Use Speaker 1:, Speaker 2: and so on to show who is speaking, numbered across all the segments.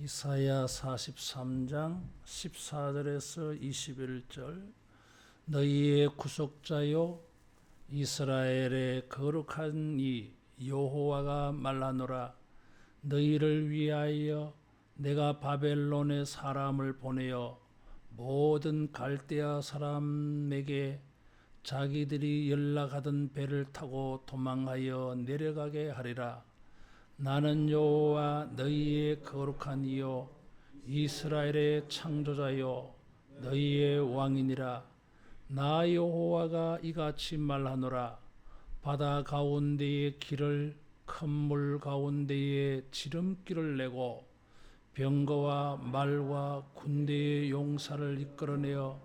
Speaker 1: 이사야 43장 14절에서 21절. 너희의 구속자요 이스라엘의 거룩한 이 여호와가 말하노라. 너희를 위하여 내가 바벨론의 사람을 보내어 모든 갈대아 사람에게 자기들이 연락하던 배를 타고 도망하여 내려가게 하리라. 나는 여호와 너희의 거룩한 이요 이스라엘의 창조자요 너희의 왕이니라. 나 여호와가 이같이 말하노라. 바다 가운데의 길을 큰 물 가운데에 지름길을 내고 병거와 말과 군대의 용사를 이끌어내어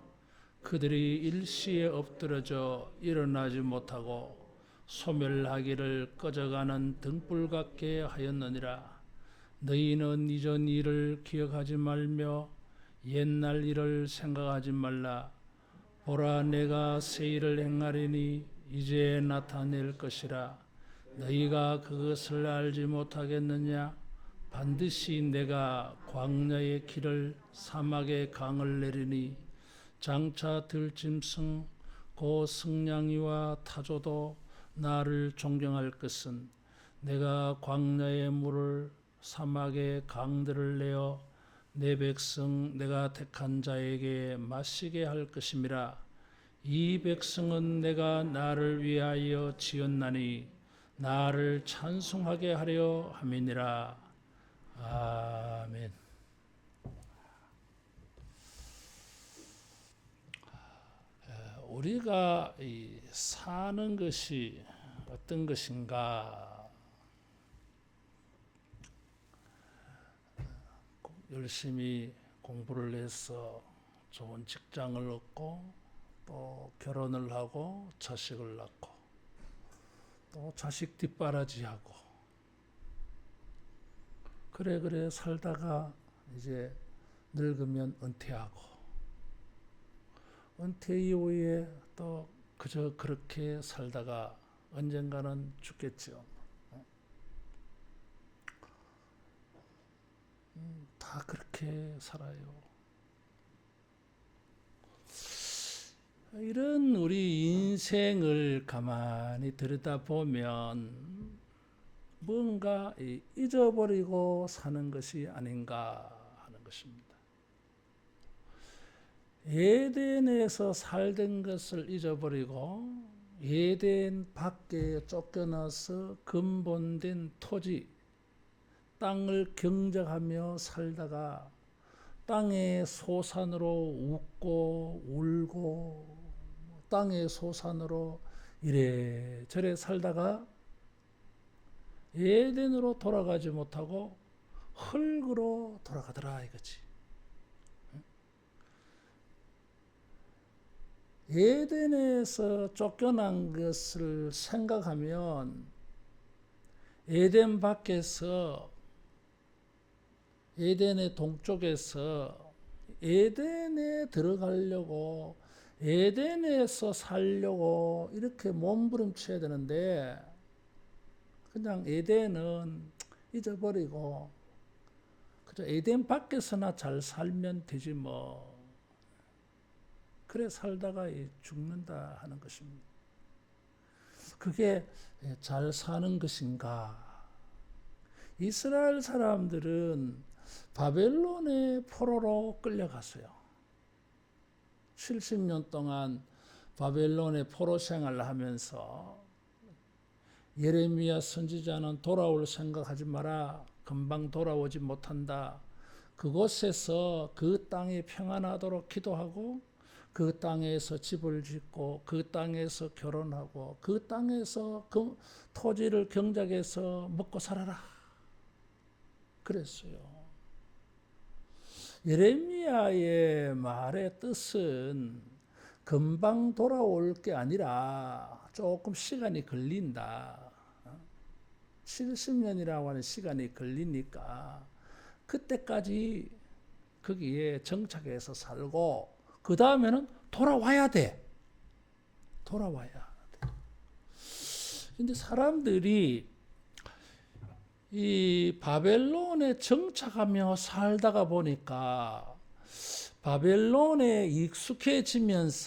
Speaker 1: 그들이 일시에 엎드러져 일어나지 못하고 소멸하기를 꺼져가는 등불 같게 하였느니라. 너희는 이전 일을 기억하지 말며 옛날 일을 생각하지 말라. 보라, 내가 새 일을 행하리니 이제 나타낼 것이라. 너희가 그것을 알지 못하겠느냐? 반드시 내가 광야의 길을 사막의 강을 내리니 장차 들짐승 고 승냥이와 타조도 나를 존경할 것은 내가 광야의 물을 사막의 강들을 내어 내 백성 내가 택한 자에게 마시게 할 것임이라. 이 백성은 내가 나를 위하여 지었나니 나를 찬송하게 하려 함이니라. 아멘. 우리가 사는 것이 어떤 것인가? 열심히 공부를 해서 좋은 직장을 얻고 또 결혼을 하고 자식을 낳고 또 자식 뒷바라지하고 그래 살다가 이제 늙으면 은퇴하고 은퇴 이후에 또 그저 그렇게 살다가 언젠가는 죽겠죠. 다 그렇게 살아요. 이런 우리 인생을 가만히 들여다보면 뭔가 잊어버리고 사는 것이 아닌가 하는 것입니다. 에덴에서 살던 것을 잊어버리고 에덴 밖에 쫓겨나서 근본된 토지, 땅을 경작하며 살다가 땅의 소산으로 웃고 울고 땅의 소산으로 이래저래 살다가 에덴으로 돌아가지 못하고 흙으로 돌아가더라 이거지. 에덴에서 쫓겨난 것을 생각하면 에덴 밖에서 에덴의 동쪽에서 에덴에 들어가려고 에덴에서 살려고 이렇게 몸부림쳐야 되는데 그냥 에덴은 잊어버리고 그저 에덴 밖에서나 잘 살면 되지 뭐. 그래 살다가 죽는다 하는 것입니다. 그게 잘 사는 것인가? 이스라엘 사람들은 바벨론의 포로로 끌려갔어요. 70년 동안 바벨론의 포로 생활을 하면서 예레미야 선지자는 돌아올 생각하지 마라. 금방 돌아오지 못한다. 그곳에서 그 땅이 평안하도록 기도하고 그 땅에서 집을 짓고 그 땅에서 결혼하고 그 땅에서 그 토지를 경작해서 먹고 살아라. 그랬어요. 예레미야의 말의 뜻은 금방 돌아올 게 아니라 조금 시간이 걸린다. 70년이라고 하는 시간이 걸리니까 그때까지 거기에 정착해서 살고 그 다음에는 돌아와야 돼. 돌아와야 돼. 근데 사람들이 이 바벨론에 정착하며 살다가 보니까 바벨론에 익숙해지면서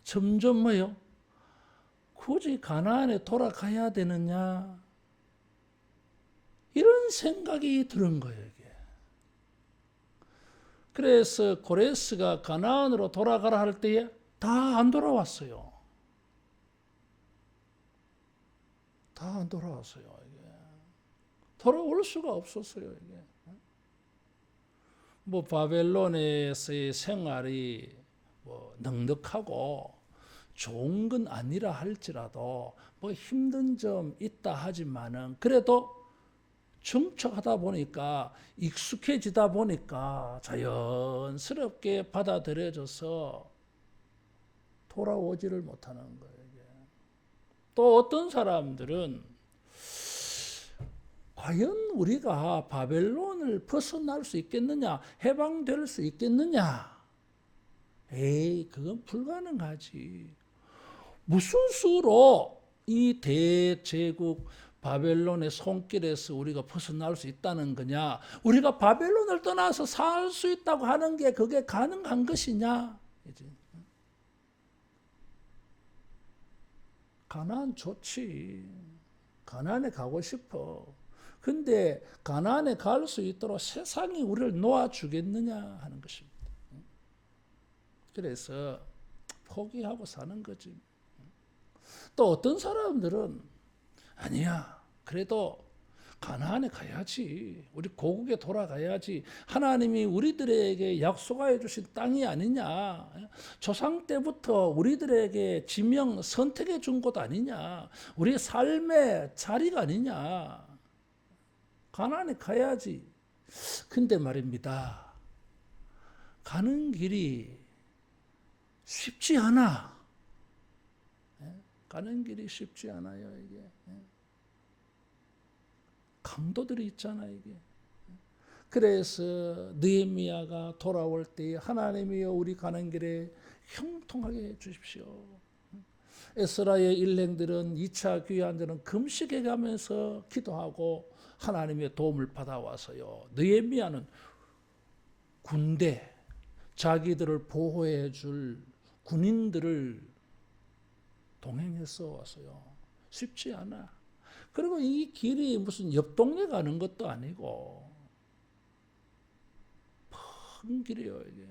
Speaker 1: 점점 뭐요? 굳이 가나안에 돌아가야 되느냐? 이런 생각이 드는 거예요, 이게. 그래서 고레스가 가나안으로 돌아가라 할 때에 다 안 돌아왔어요. 다 안 돌아왔어요, 이게. 돌아올 수가 없었어요, 이게. 뭐 바벨론에서의 생활이 뭐 넉넉하고 좋은 건 아니라 할지라도 뭐 힘든 점 있다 하지만은 그래도 정착하다 보니까 익숙해지다 보니까 자연스럽게 받아들여져서 돌아오지를 못하는 거예요. 또 어떤 사람들은 과연 우리가 바벨론을 벗어날 수 있겠느냐, 해방될 수 있겠느냐? 에이, 그건 불가능하지. 무슨 수로 이 대제국 바벨론의 손길에서 우리가 벗어날 수 있다는 거냐? 우리가 바벨론을 떠나서 살 수 있다고 하는 게 그게 가능한 것이냐? 가나안 좋지. 가나안에 가고 싶어. 근데 가나안에 갈 수 있도록 세상이 우리를 놓아주겠느냐 하는 것입니다. 그래서 포기하고 사는 거지. 또 어떤 사람들은 아니야. 그래도 가나안에 가야지. 우리 고국에 돌아가야지. 하나님이 우리들에게 약속하여 주신 땅이 아니냐. 조상 때부터 우리들에게 지명 선택해 준 곳 아니냐. 우리의 삶의 자리가 아니냐. 가나안에 가야지. 근데 말입니다. 가는 길이 쉽지 않아. 가는 길이 쉽지 않아요, 이게. 강도들이 있잖아, 이게. 그래서 느헤미야가 돌아올 때 하나님이여 우리 가는 길에 형통하게 해 주십시오. 에스라의 일행들은 2차 귀환들은 금식해 가면서 기도하고 하나님의 도움을 받아와서요. 느헤미야는 군대, 자기들을 보호해 줄 군인들을 동행해서 왔어요. 쉽지 않아. 그리고 이 길이 무슨 옆 동네 가는 것도 아니고 큰 길이에요, 이게.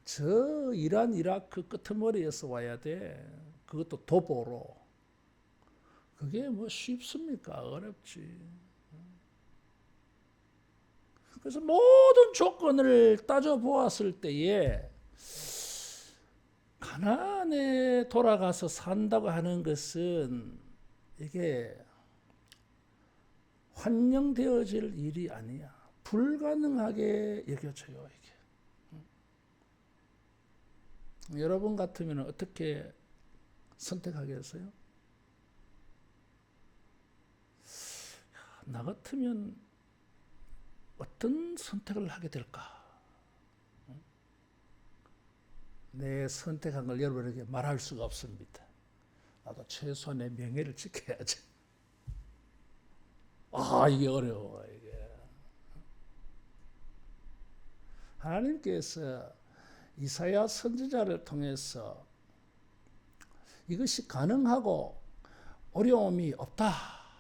Speaker 1: 저 이란, 이라크 끄트머리에서 와야 돼. 그것도 도보로. 그게 뭐 쉽습니까? 어렵지. 그래서 모든 조건을 따져보았을 때에 가나안에 돌아가서 산다고 하는 것은 이게 환영되어질 일이 아니야. 불가능하게 여겨져요, 이게. 여러분 같으면 어떻게 선택하겠어요? 나 같으면 어떤 선택을 하게 될까? 내 선택한 걸 여러분에게 말할 수가 없습니다. 나도 최소한의 명예를 지켜야지. 이게 어려워, 이게. 하나님께서 이사야 선지자를 통해서 이것이 가능하고 어려움이 없다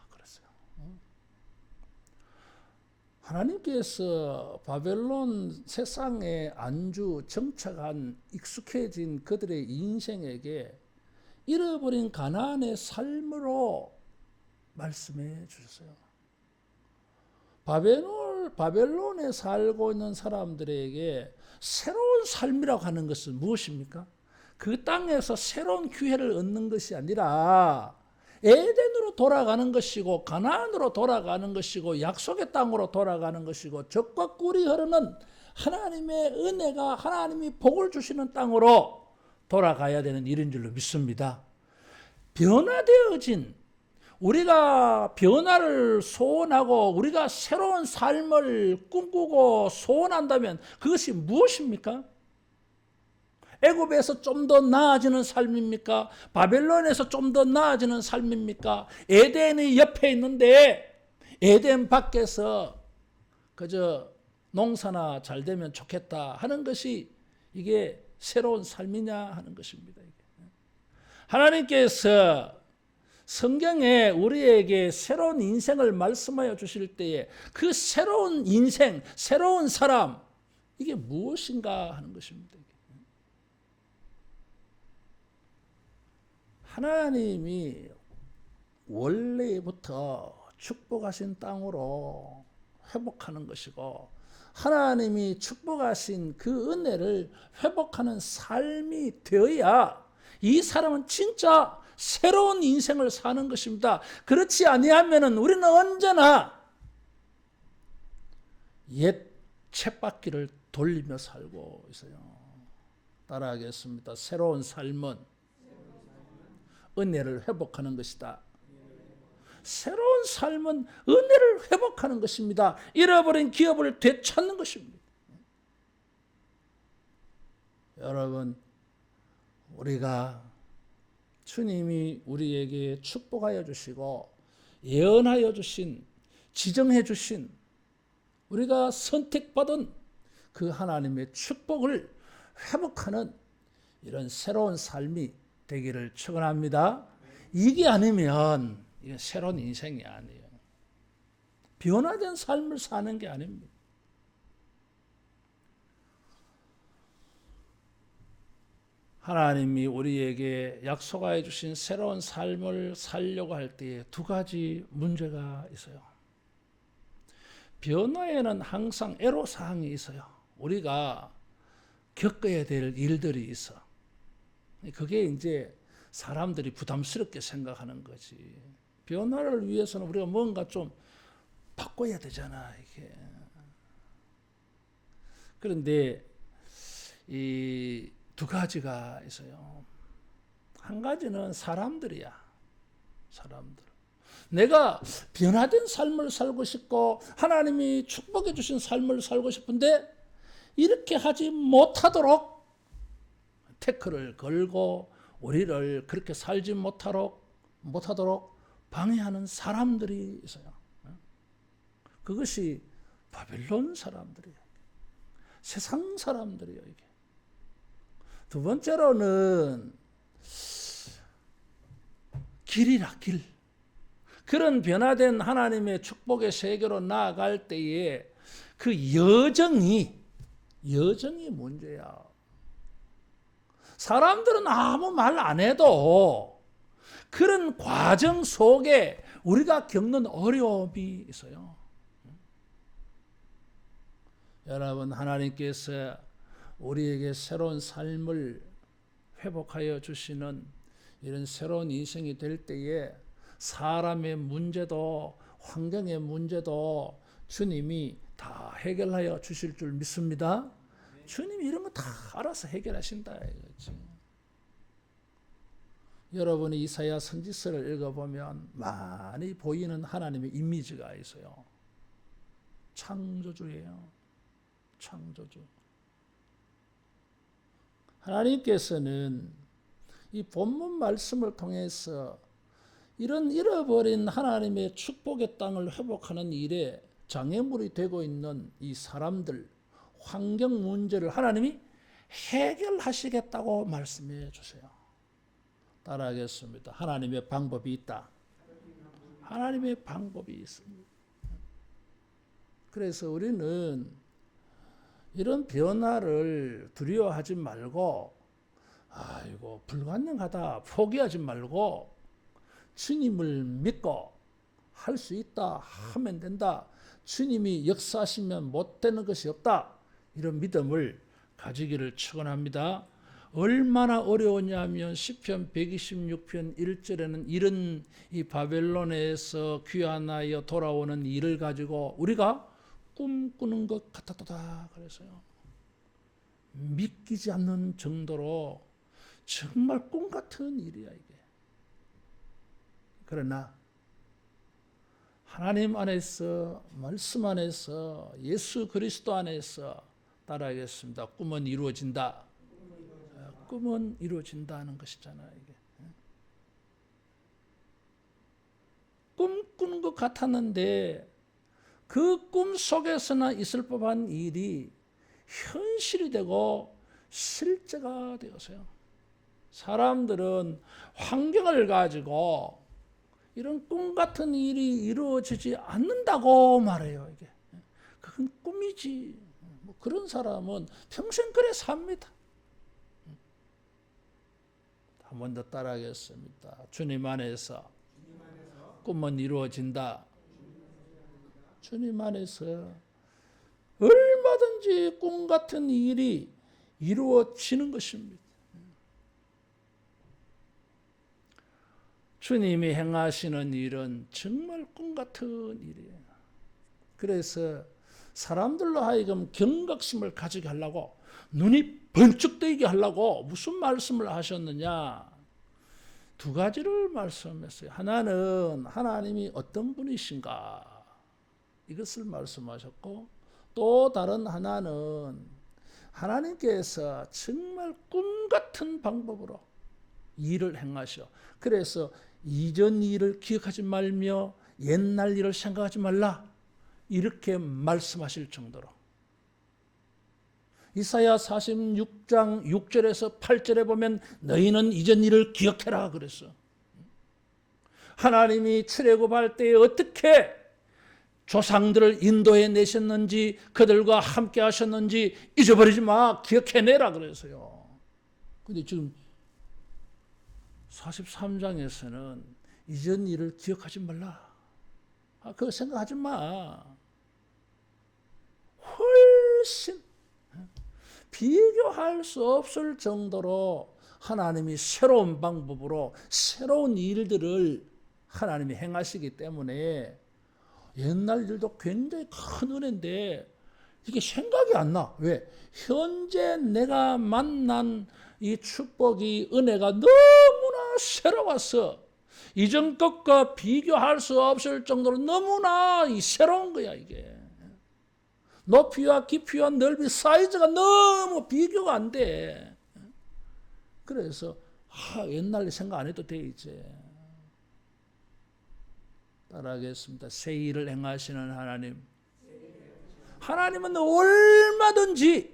Speaker 1: 그랬어요. 하나님께서 바벨론 세상에 안주 정착한 익숙해진 그들의 인생에게 잃어버린 가나안의 삶으로 말씀해 주셨어요. 바벨론에 살고 있는 사람들에게 새로운 삶이라고 하는 것은 무엇입니까? 그 땅에서 새로운 기회를 얻는 것이 아니라 에덴으로 돌아가는 것이고 가나안으로 돌아가는 것이고 약속의 땅으로 돌아가는 것이고 젖과 꿀이 흐르는 하나님의 은혜가 하나님이 복을 주시는 땅으로 돌아가야 되는 일인 줄로 믿습니다. 변화되어진 우리가 변화를 소원하고 우리가 새로운 삶을 꿈꾸고 소원한다면 그것이 무엇입니까? 애굽에서 좀 더 나아지는 삶입니까? 바벨론에서 좀 더 나아지는 삶입니까? 에덴이 옆에 있는데 에덴 밖에서 그저 농사나 잘 되면 좋겠다 하는 것이 이게 새로운 삶이냐 하는 것입니다. 하나님께서 성경에 우리에게 새로운 인생을 말씀하여 주실 때에 그 새로운 인생, 새로운 사람, 이게 무엇인가 하는 것입니다. 하나님이 원래부터 축복하신 땅으로 회복하는 것이고, 하나님이 축복하신 그 은혜를 회복하는 삶이 되어야 이 사람은 진짜 새로운 인생을 사는 것입니다. 그렇지 아니하면은 우리는 언제나 옛 쳇바퀴를 돌리며 살고 있어요. 따라하겠습니다. 새로운 삶은 은혜를 회복하는 것이다. 새로운 삶은 은혜를 회복하는 것입니다. 잃어버린 기업을 되찾는 것입니다. 여러분, 우리가 주님이 우리에게 축복하여 주시고 예언하여 주신, 지정해 주신, 우리가 선택받은 그 하나님의 축복을 회복하는 이런 새로운 삶이 되기를 축원합니다. 이게 아니면 이게 새로운 인생이 아니에요. 변화된 삶을 사는 게 아닙니다. 하나님이 우리에게 약속하여 주신 새로운 삶을 살려고 할 때에 두 가지 문제가 있어요. 변화에는 항상 애로사항이 있어요. 우리가 겪어야 될 일들이 있어. 그게 이제 사람들이 부담스럽게 생각하는 거지. 변화를 위해서는 우리가 뭔가 좀 바꿔야 되잖아, 이게. 그런데 이 두 가지가 있어요. 한 가지는 사람들이야. 사람들. 내가 변화된 삶을 살고 싶고 하나님이 축복해 주신 삶을 살고 싶은데 이렇게 하지 못하도록 태클을 걸고 우리를 그렇게 살지 못하도록 방해하는 사람들이 있어요. 그것이 바벨론 사람들이에요. 세상 사람들이에요, 이게. 두 번째로는 길이라, 길. 그런 변화된 하나님의 축복의 세계로 나아갈 때에 그 여정이 문제야. 사람들은 아무 말 안 해도 그런 과정 속에 우리가 겪는 어려움이 있어요. 여러분, 하나님께서 우리에게 새로운 삶을 회복하여 주시는 이런 새로운 인생이 될 때에 사람의 문제도 환경의 문제도 주님이 다 해결하여 주실 줄 믿습니다. 주님이 이런 거 다 알아서 해결하신다 이거지. 여러분이 이사야 선지서를 읽어보면 많이 보이는 하나님의 이미지가 있어요. 창조주예요. 창조주. 하나님께서는 이 본문 말씀을 통해서 이런 잃어버린 하나님의 축복의 땅을 회복하는 일에 장애물이 되고 있는 이 사람들, 환경 문제를 하나님이 해결하시겠다고 말씀해 주세요. 따라하겠습니다. 하나님의 방법이 있다. 하나님의 방법이 있습니다. 그래서 우리는 이런 변화를 두려워하지 말고, 아이고 불가능하다 포기하지 말고 주님을 믿고 할 수 있다 하면 된다. 주님이 역사하시면 못 되는 것이 없다. 이런 믿음을 가지기를 축원합니다. 얼마나 어려웠냐면 시편 126편 1절에는 이런 이 바벨론에서 귀환하여 돌아오는 일을 가지고 우리가 꿈꾸는 것 같았다 그랬어요. 믿기지 않는 정도로 정말 꿈 같은 일이야 이게. 그러나 하나님 안에서, 말씀 안에서, 예수 그리스도 안에서 따라하겠습니다. 꿈은 이루어진다. 꿈은 이루어진다는 것이잖아요. 이게. 꿈꾸는 것 같았는데 그 꿈 속에서나 있을 법한 일이 현실이 되고 실제가 되었어요. 사람들은 환경을 가지고 이런 꿈 같은 일이 이루어지지 않는다고 말해요. 이게 그건 꿈이지. 뭐 그런 사람은 평생 그래 삽니다. 한 번 더 따라하겠습니다. 주님 안에서 꿈은 이루어진다. 주님 안에서 얼마든지 꿈 같은 일이 이루어지는 것입니다. 주님이 행하시는 일은 정말 꿈 같은 일이에요. 그래서 사람들로 하여금 경각심을 가지게 하려고, 눈이 번쩍 뜨이게 하려고 무슨 말씀을 하셨느냐? 두 가지를 말씀했어요. 하나는 하나님이 어떤 분이신가? 이것을 말씀하셨고, 또 다른 하나는 하나님께서 정말 꿈 같은 방법으로 일을 행하셔. 그래서 이전 일을 기억하지 말며 옛날 일을 생각하지 말라. 이렇게 말씀하실 정도로. 이사야 46장 6절에서 8절에 보면 너희는 이전 일을 기억해라 그랬어. 하나님이 출애굽할 때 어떻게 조상들을 인도해 내셨는지, 그들과 함께 하셨는지 잊어버리지 마, 기억해내라 그랬어요. 근데 지금 43장에서는 이전 일을 기억하지 말라. 그거 생각하지 마. 훨씬 비교할 수 없을 정도로 하나님이 새로운 방법으로 새로운 일들을 하나님이 행하시기 때문에 옛날 일도 굉장히 큰 은혜인데 이게 생각이 안 나. 왜? 현재 내가 만난 이 축복이, 은혜가 너무나 새로워서 이전 것과 비교할 수 없을 정도로 너무나 새로운 거야 이게. 높이와 깊이와 넓이, 사이즈가 너무 비교가 안 돼. 그래서 옛날 생각 안 해도 돼 이제. 따라하겠습니다. 새 일을 행하시는 하나님. 하나님은 얼마든지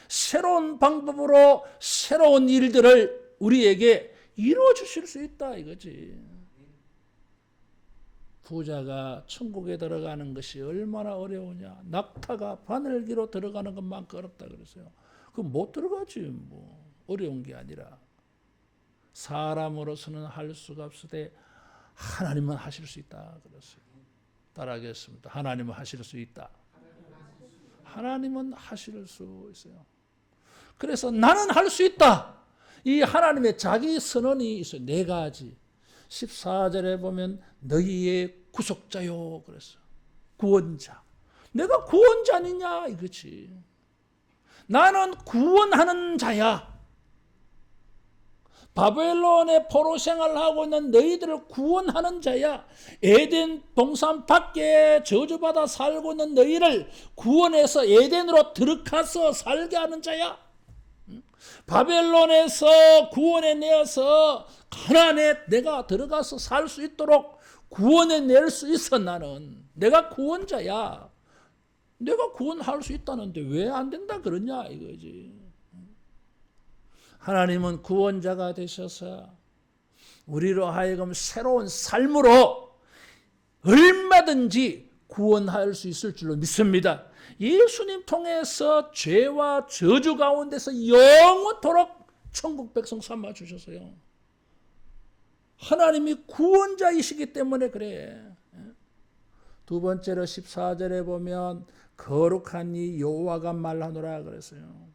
Speaker 1: 새로운 방법으로 새로운 일들을 우리에게 이루어 주실 수 있다 이거지. 부자가 천국에 들어가는 것이 얼마나 어려우냐. 낙타가 바늘기로 들어가는 것만큼 어렵다 그랬어요. 그럼 못 들어가지 뭐. 어려운 게 아니라 사람으로서는 할 수가 없으되 하나님은 하실 수 있다 그랬어요. 따라하겠습니다. 하나님은 하실 수 있다. 하나님은 하실 수 있어요. 그래서 나는 할 수 있다. 이 하나님의 자기 선언이 있어요. 네 가지. 14절에 보면 너희의 구속자요 그랬어요. 구원자. 내가 구원자 아니냐 이거지. 나는 구원하는 자야. 바벨론의 포로 생활을 하고 있는 너희들을 구원하는 자야. 에덴 동산 밖에 저주받아 살고 있는 너희를 구원해서 에덴으로 들어가서 살게 하는 자야. 바벨론에서 구원해내어서 가나안에 내가 들어가서 살 수 있도록 구원해낼 수 있어. 나는 내가 구원자야. 내가 구원할 수 있다는데 왜 안 된다 그러냐 이거지. 하나님은 구원자가 되셔서 우리로 하여금 새로운 삶으로 얼마든지 구원할 수 있을 줄로 믿습니다. 예수님 통해서 죄와 저주 가운데서 영원토록 천국 백성 삼아 주셨어요. 하나님이 구원자이시기 때문에 그래. 두 번째로 14절에 보면 거룩한 이 여호와가 말하노라 그랬어요.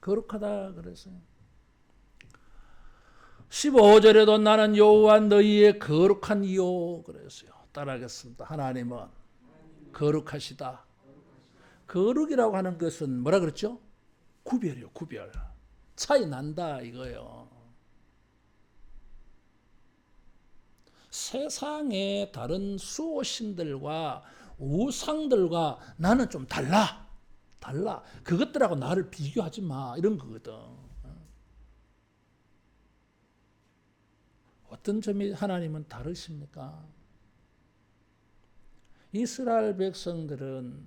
Speaker 1: 거룩하다 그랬어요. 15절에도 나는 여호와 너희의 거룩한 이요 그랬어요. 따라하겠습니다. 하나님은 거룩하시다. 거룩이라고 하는 것은 뭐라 그랬죠? 구별이요. 구별. 차이 난다 이거예요. 세상의 다른 수호신들과 우상들과 나는 좀 달라. 달라. 그것들하고 나를 비교하지 마. 이런 거거든. 어떤 점이 하나님은 다르십니까? 이스라엘 백성들은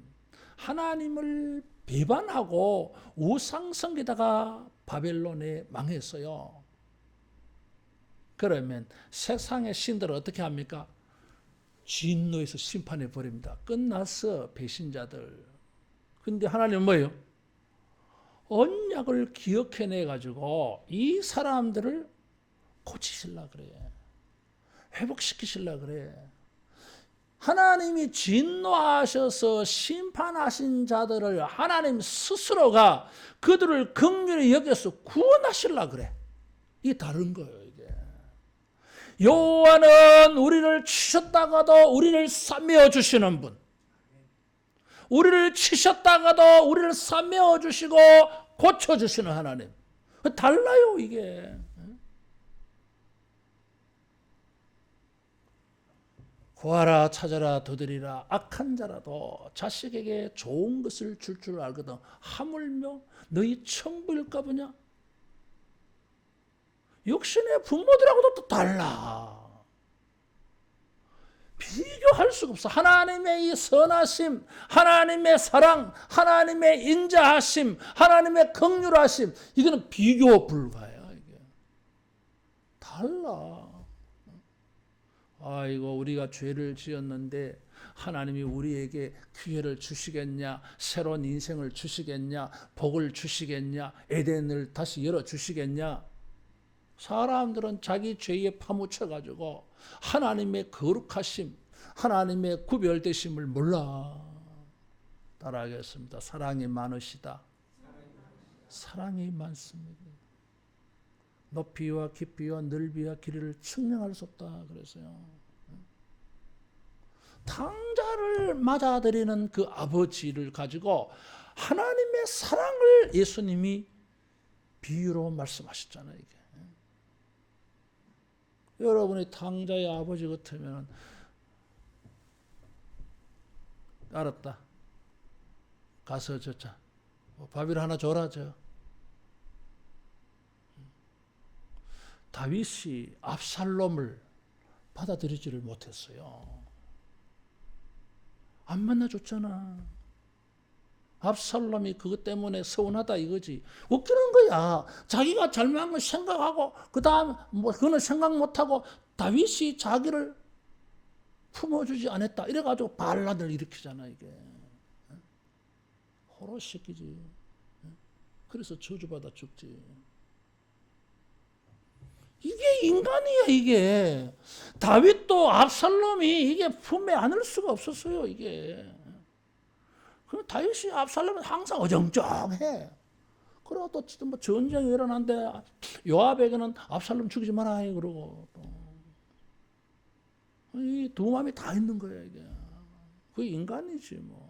Speaker 1: 하나님을 배반하고 우상 섬기다가 바벨론에 망했어요. 그러면 세상의 신들은 어떻게 합니까? 진노에서 심판해 버립니다. 끝났어, 배신자들. 근데 하나님은 뭐예요? 언약을 기억해내 가지고 이 사람들을 고치실라 그래. 회복시키실라 그래. 하나님이 진노하셔서 심판하신 자들을 하나님 스스로가 그들을 긍휼히 여겨서 구원하실라 그래. 이게 다른 거예요, 이게. 여호와는 우리를 치셨다가도 우리를 싸매어 주시는 분. 우리를 치셨다가도 우리를 싸매어 주시고 고쳐 주시는 하나님. 달라요, 이게. 구하라 찾아라 두드리라. 악한 자라도 자식에게 좋은 것을 줄 알거든. 하물며 너희 천부일까 보냐? 역시 내 부모들하고도 또 달라. 비교할 수가 없어. 하나님의 이 선하심, 하나님의 사랑, 하나님의 인자하심, 하나님의 긍휼하심, 이거는 비교 불가야. 이게 달라. 아이고, 우리가 죄를 지었는데 하나님이 우리에게 기회를 주시겠냐, 새로운 인생을 주시겠냐, 복을 주시겠냐, 에덴을 다시 열어주시겠냐. 사람들은 자기 죄에 파묻혀가지고 하나님의 거룩하심, 하나님의 구별되심을 몰라. 따라하겠습니다. 사랑이 많으시다. 사랑이 많습니다. 높이와 깊이와 넓이와 길이를 측량할 수 없다 그랬어요. 탕자를 맞아들이는 그 아버지를 가지고 하나님의 사랑을 예수님이 비유로 말씀하셨잖아요. 이게. 여러분이 탕자의 아버지 같으면 알았다. 가서 저자 밥이를 하나 줘라. 다윗이 압살롬을 받아들이지를 못했어요. 안 만나줬잖아. 압살롬이 그것 때문에 서운하다 이거지. 웃기는 거야. 자기가 잘못한 걸 생각하고 그 다음 그거는 생각 못하고 다윗이 자기를 품어주지 않았다. 이래가지고 반란을 일으키잖아 이게. 호로새끼지. 그래서 저주받아 죽지. 이게 인간이야 이게. 다윗도 압살롬이 이게 품에 안을 수가 없었어요 이게. 그럼 다윗이 압살롬은 항상 어정쩡해. 그러고 또 뭐 전쟁이 일어났는데 요압에게는 압살롬 죽이지 마라 그러고 이 두 마음이 다 있는 거야 이게. 그게 인간이지 뭐.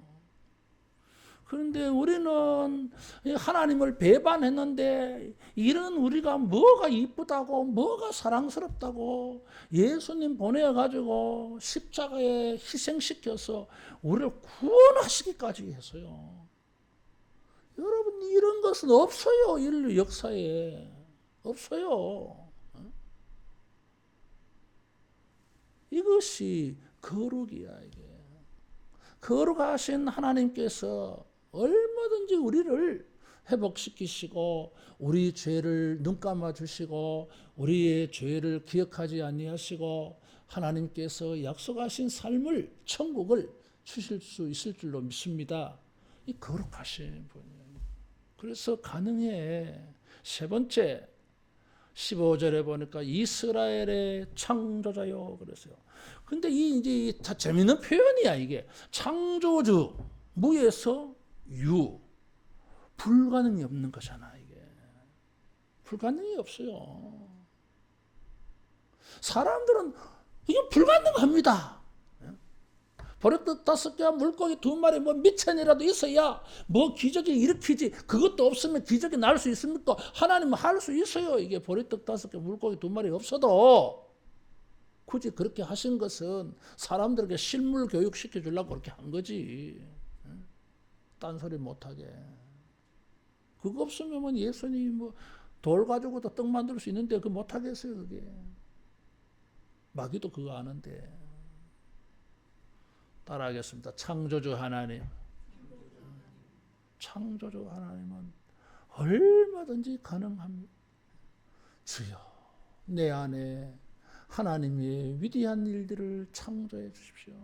Speaker 1: 그런데 우리는 하나님을 배반했는데 이런 우리가 뭐가 이쁘다고 뭐가 사랑스럽다고 예수님 보내가지고 십자가에 희생시켜서 우리를 구원하시기까지 했어요. 여러분 이런 것은 없어요. 인류 역사에. 없어요. 이것이 거룩이야 이게. 거룩하신 하나님께서 얼마든지 우리를 회복시키시고 우리 죄를 눈감아 주시고 우리의 죄를 기억하지 아니하시고 하나님께서 약속하신 삶을 천국을 주실 수 있을 줄로 믿습니다. 이 거룩하신 분이에요. 그래서 가능해. 세 번째 15절에 보니까 이스라엘의 창조자요 그랬어요. 근데 이제 다 재밌는 표현이야 이게. 창조주 무에서 유. 불가능이 없는 거잖아 이게. 불가능이 없어요. 사람들은 이건 불가능합니다. 버릇 5개와 물고기 2마리 뭐 미천이라도 있어야 뭐 기적이 일으키지. 그것도 없으면 기적이 날 수 있습니까? 하나님은 할 수 있어요. 이게 보리떡 5개 물고기 2마리 없어도 굳이 그렇게 하신 것은 사람들에게 실물 교육 시켜주려고 그렇게 한 거지. 딴소리 못하게. 그거 없으면 예수님이 뭐 돌 가지고도 떡 만들 수 있는데 그거 못하겠어요. 그게. 마귀도 그거 아는데. 따라하겠습니다. 창조주 하나님. 창조주 하나님은 얼마든지 가능합니다. 주여, 내 안에 하나님의 위대한 일들을 창조해 주십시오.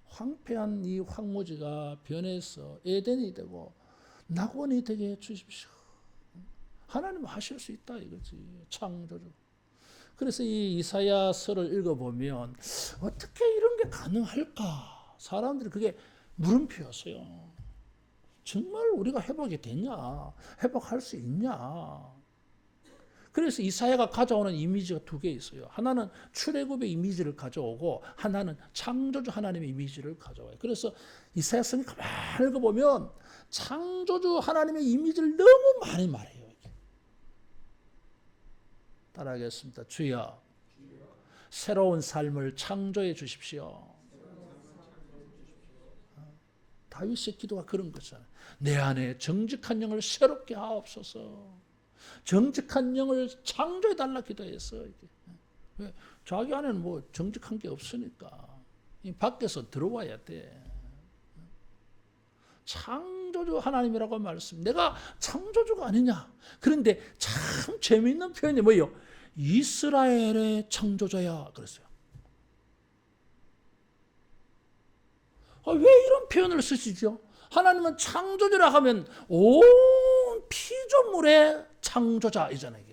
Speaker 1: 황폐한 이 황무지가 변해서 에덴이 되고 낙원이 되게 해 주십시오. 하나님은 하실 수 있다 이거지. 창조주. 그래서 이 이사야서를 읽어보면 어떻게 이런 게 가능할까? 사람들이 그게 물음표였어요. 정말 우리가 회복이 되냐? 회복할 수 있냐? 그래서 이사야가 가져오는 이미지가 두 개 있어요. 하나는 출애굽의 이미지를 가져오고 하나는 창조주 하나님의 이미지를 가져와요. 그래서 이사야서를 가만히 읽어보면 창조주 하나님의 이미지를 너무 많이 말해요. 따라하겠습니다. 주여, 새로운 삶을 창조해 주십시오. 다윗의 기도가 그런 거잖아요. 내 안에 정직한 영을 새롭게 하옵소서. 정직한 영을 창조해 달라 기도했어. 왜? 자기 안에는 뭐 정직한 게 없으니까 밖에서 들어와야 돼. 창조주 하나님이라고 말씀. 내가 창조주가 아니냐? 그런데 참 재미있는 표현이 뭐예요? 이스라엘의 창조자야 그랬어요. 왜 이런 표현을 쓰시죠? 하나님은 창조주라 하면 온 피조물의 창조자이잖아요.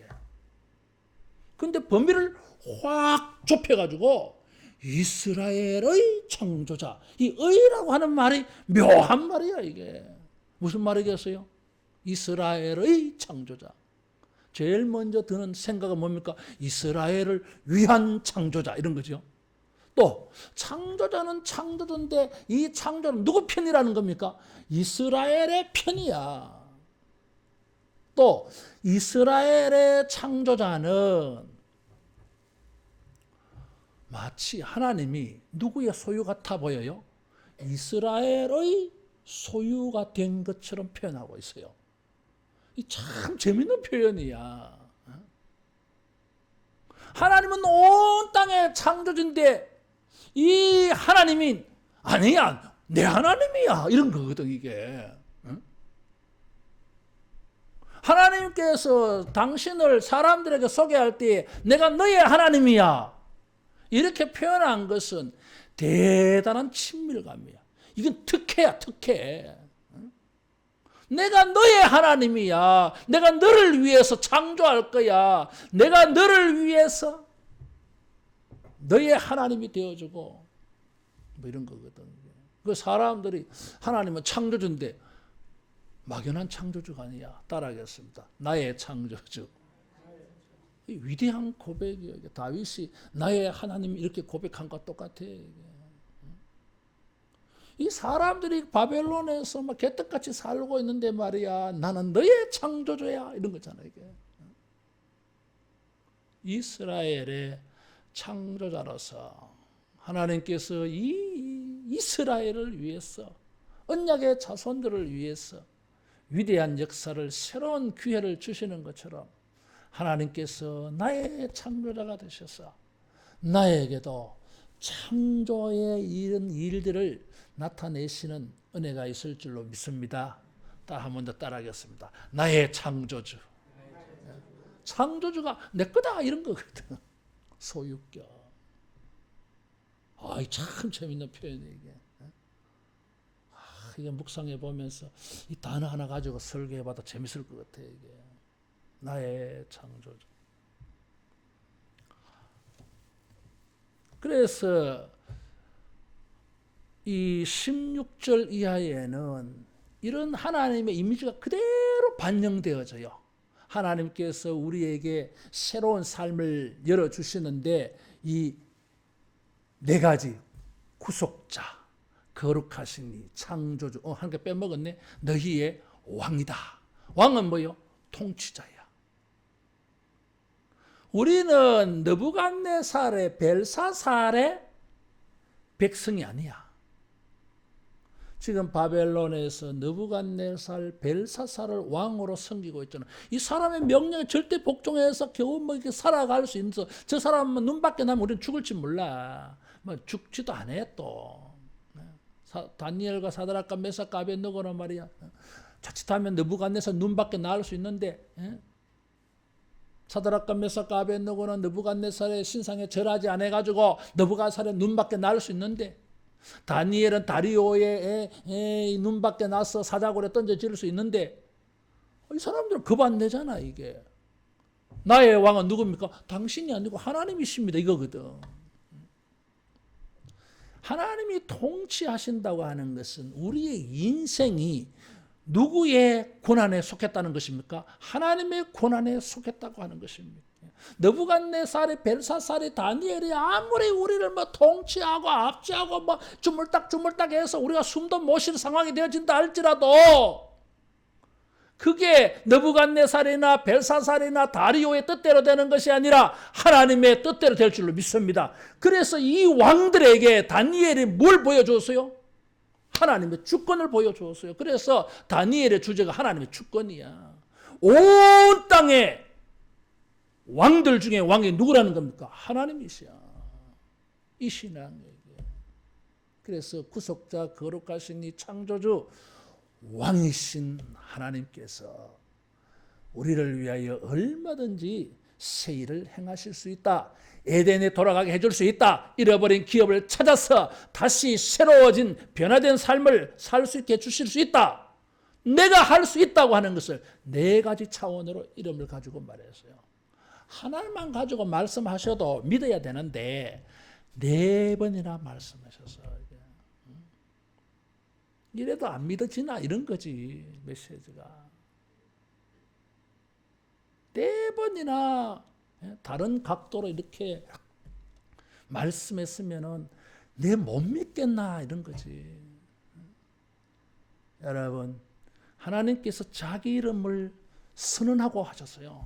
Speaker 1: 그런데 범위를 확 좁혀가지고 이스라엘의 창조자. 이 의라고 하는 말이 묘한 말이야 이게. 무슨 말이겠어요? 이스라엘의 창조자. 제일 먼저 드는 생각은 뭡니까? 이스라엘을 위한 창조자 이런 거죠. 또 창조자는 창조자인데 이 창조는 누구 편이라는 겁니까? 이스라엘의 편이야. 또 이스라엘의 창조자는 마치 하나님이 누구의 소유 같아 보여요? 이스라엘의 소유가 된 것처럼 표현하고 있어요. 이 참 재밌는 표현이야. 하나님은 온 땅의 창조주인데 이 하나님이 아니야 내 하나님이야 이런 거거든 이게. 하나님께서 당신을 사람들에게 소개할 때 내가 너의 하나님이야 이렇게 표현한 것은 대단한 친밀감이야. 이건 특혜야 특혜. 내가 너의 하나님이야. 내가 너를 위해서 창조할 거야. 내가 너를 위해서 너의 하나님이 되어주고 뭐 이런 거거든. 그 사람들이 하나님은 창조주인데 막연한 창조주가 아니야. 따라하겠습니다. 나의 창조주. 이 위대한 고백이에요. 다윗이 나의 하나님 이렇게 고백한 것과 똑같아. 이 사람들이 바벨론에서 막 개떡같이 살고 있는데 말이야. 나는 너의 창조주야. 이런 거잖아 이게. 이스라엘의 창조자로서 하나님께서 이 이스라엘을 위해서 언약의 자손들을 위해서 위대한 역사를 새로운 기회를 주시는 것처럼 하나님께서 나의 창조자가 되셔서 나에게도 창조의 이런 일들을 나타내시는 은혜가 있을 줄로 믿습니다. 한 번 더 따라하겠습니다. 나의 창조주. 창조주가 내 거다 이런 거거든. 소유격. 참 재밌는 표현이에요 이게. 이게 묵상해 보면서 이 단어 하나 가지고 설교해봐도 재밌을 것 같아요 이게. 나의 창조주. 그래서 이 16절 이하에는 이런 하나님의 이미지가 그대로 반영되어져요. 하나님께서 우리에게 새로운 삶을 열어주시는데 이 네 가지 구속자, 거룩하신 이 창조주, 한 개 빼먹었네. 너희의 왕이다. 왕은 뭐요? 통치자야. 우리는 느부갓네살의 벨사살의 백성이 아니야. 지금 바벨론에서 느부갓네살 벨사살을 왕으로 섬기고 있잖아. 이 사람의 명령에 절대 복종해서 겨우 뭐 이렇게 살아갈 수 있어. 저 사람은 눈 밖에 나면 우리는 죽을지 몰라. 뭐 죽지도 않아 또. 다니엘과 사드락과 메삭과 아벳느고는 말이야. 자칫하면 느부갓네살 눈 밖에 나올 수 있는데, 사드락과 메삭과 아벳느고는 느부갓네살의 신상에 절하지 않아 가지고 느부갓네살의 눈 밖에 나올 수 있는데, 다니엘은 다리오의 눈 밖에 나서 사자굴에 던져질 수 있는데, 이 사람들은 겁 안 내잖아. 이게 나의 왕은 누굽니까? 당신이 아니고 하나님이십니다, 이거거든. 하나님이 통치하신다고 하는 것은 우리의 인생이 누구의 권한에 속했다는 것입니까? 하나님의 권한에 속했다고 하는 것입니다. 느부갓네살이, 벨사살이, 다니엘이 아무리 우리를 뭐 통치하고 압제하고 뭐 주물딱주물딱 해서 우리가 숨도 못 쉴 상황이 되어진다 할지라도, 그게 느부갓네살이나 벨사살이나 다리오의 뜻대로 되는 것이 아니라 하나님의 뜻대로 될 줄로 믿습니다. 그래서 이 왕들에게 다니엘이 뭘 보여줬어요? 하나님의 주권을 보여줬어요. 그래서 다니엘의 주제가 하나님의 주권이야. 온 땅에 왕들 중에 왕이 누구라는 겁니까? 하나님이시야. 이 신앙에게. 그래서 구속자, 거룩하신 이 창조주, 왕이신 하나님께서 우리를 위하여 얼마든지 새 일을 행하실 수 있다. 에덴에 돌아가게 해줄 수 있다. 잃어버린 기업을 찾아서 다시 새로워진 변화된 삶을 살 수 있게 해주실 수 있다. 내가 할 수 있다고 하는 것을 네 가지 차원으로 이름을 가지고 말했어요. 하나만 가지고 말씀하셔도 믿어야 되는데 네 번이나 말씀하셔서 이래도 안 믿어지나 이런 거지. 메시지가 네 번이나 다른 각도로 이렇게 말씀했으면은 내 못 믿겠나 이런 거지. 여러분, 하나님께서 자기 이름을 선언하고 하셨어요.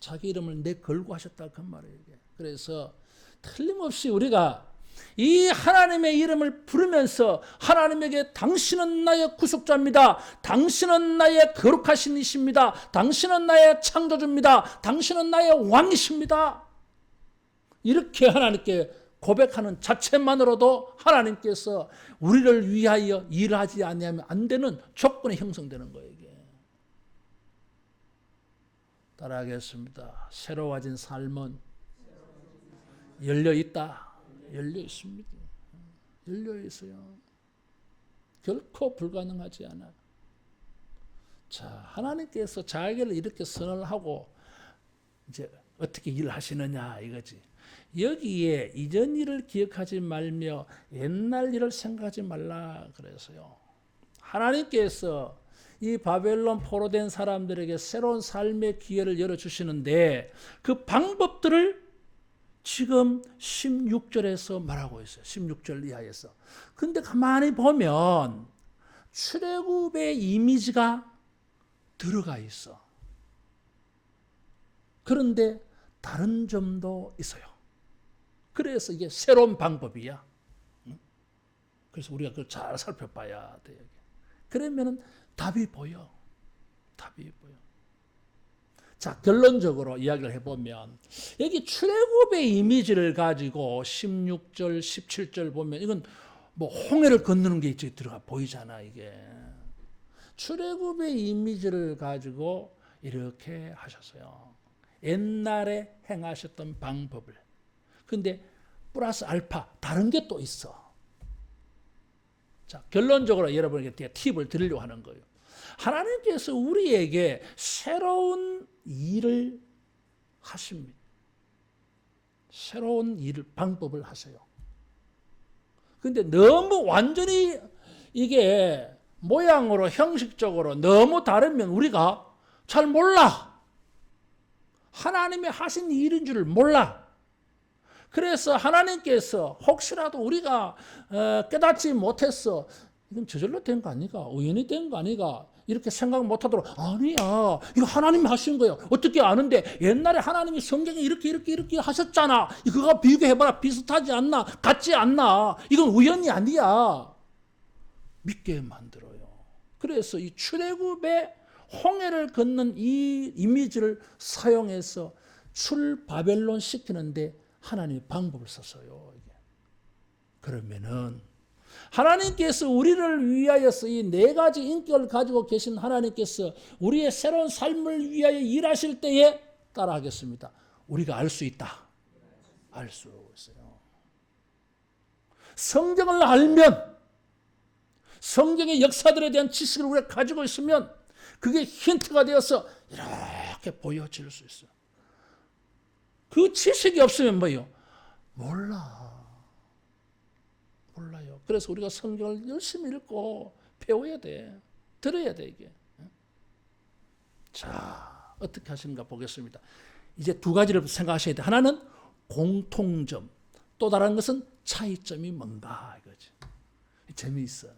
Speaker 1: 자기 이름을 내 걸고 하셨다 그 말이에요. 그래서 틀림없이 우리가 이 하나님의 이름을 부르면서 하나님에게 당신은 나의 구속자입니다. 당신은 나의 거룩하신 이십니다. 당신은 나의 창조주입니다. 당신은 나의 왕이십니다. 이렇게 하나님께 고백하는 자체만으로도 하나님께서 우리를 위하여 일하지 아니하면 안 되는 조건이 형성되는 거예요. 이게. 따라하겠습니다. 새로워진 삶은 열려 있다. 열려 있습니다. 열려 있어요. 결코 불가능하지 않아. 자, 하나님께서 자기를 이렇게 선언을 하고 이제 어떻게 일하시느냐 이거지. 여기에 이전 일을 기억하지 말며 옛날 일을 생각하지 말라 그래서요. 하나님께서 이 바벨론 포로된 사람들에게 새로운 삶의 기회를 열어주시는데 그 방법들을 지금 16절에서 말하고 있어요. 16절 이하에서. 근데 가만히 보면 출애굽의 이미지가 들어가 있어. 그런데 다른 점도 있어요. 그래서 이게 새로운 방법이야. 그래서 우리가 그걸 잘 살펴봐야 돼요. 그러면 답이 보여. 답이 보여. 자, 결론적으로 이야기를 해보면 여기 출애굽의 이미지를 가지고 16절, 17절 보면 이건 뭐 홍해를 건너는 게 이쪽에 들어가 보이잖아. 이게 출애굽의 이미지를 가지고 이렇게 하셨어요. 옛날에 행하셨던 방법을. 근데 플러스 알파 다른 게 또 있어. 자, 결론적으로 여러분에게 팁을 드리려고 하는 거예요. 하나님께서 우리에게 새로운 일을 하십니다. 새로운 일을 방법을 하세요. 근데 너무 완전히 이게 모양으로 형식적으로 너무 다르면 우리가 잘 몰라. 하나님이 하신 일인 줄을 몰라. 그래서 하나님께서 혹시라도 우리가 깨닫지 못했어. 이건 저절로 된 거 아니가? 우연히 된 거 아니가? 이렇게 생각 못하도록 아니야. 이거 하나님이 하신 거예요. 어떻게 아는데? 옛날에 하나님이 성경에 이렇게 하셨잖아. 그거 비교해봐라. 비슷하지 않나? 같지 않나? 이건 우연이 아니야. 믿게 만들어요. 그래서 이 출애굽의 홍해를 걷는 이 이미지를 사용해서 출바벨론 시키는데 하나님이 방법을 썼어요. 그러면은 하나님께서 우리를 위하여서 이 네 가지 인격을 가지고 계신 하나님께서 우리의 새로운 삶을 위하여 일하실 때에 따라하겠습니다. 우리가 알 수 있다. 알 수 있어요. 성경을 알면, 성경의 역사들에 대한 지식을 우리가 가지고 있으면 그게 힌트가 되어서 이렇게 보여질 수 있어요. 그 지식이 없으면 뭐예요? 몰라요. 그래서 우리가 성경을 열심히 읽고 배워야 돼. 들어야 돼, 이게. 자, 어떻게 하시는가 보겠습니다. 이제 두 가지를 생각하셔야 돼. 하나는 공통점, 또 다른 것은 차이점이 뭔가 이거지. 재미있어.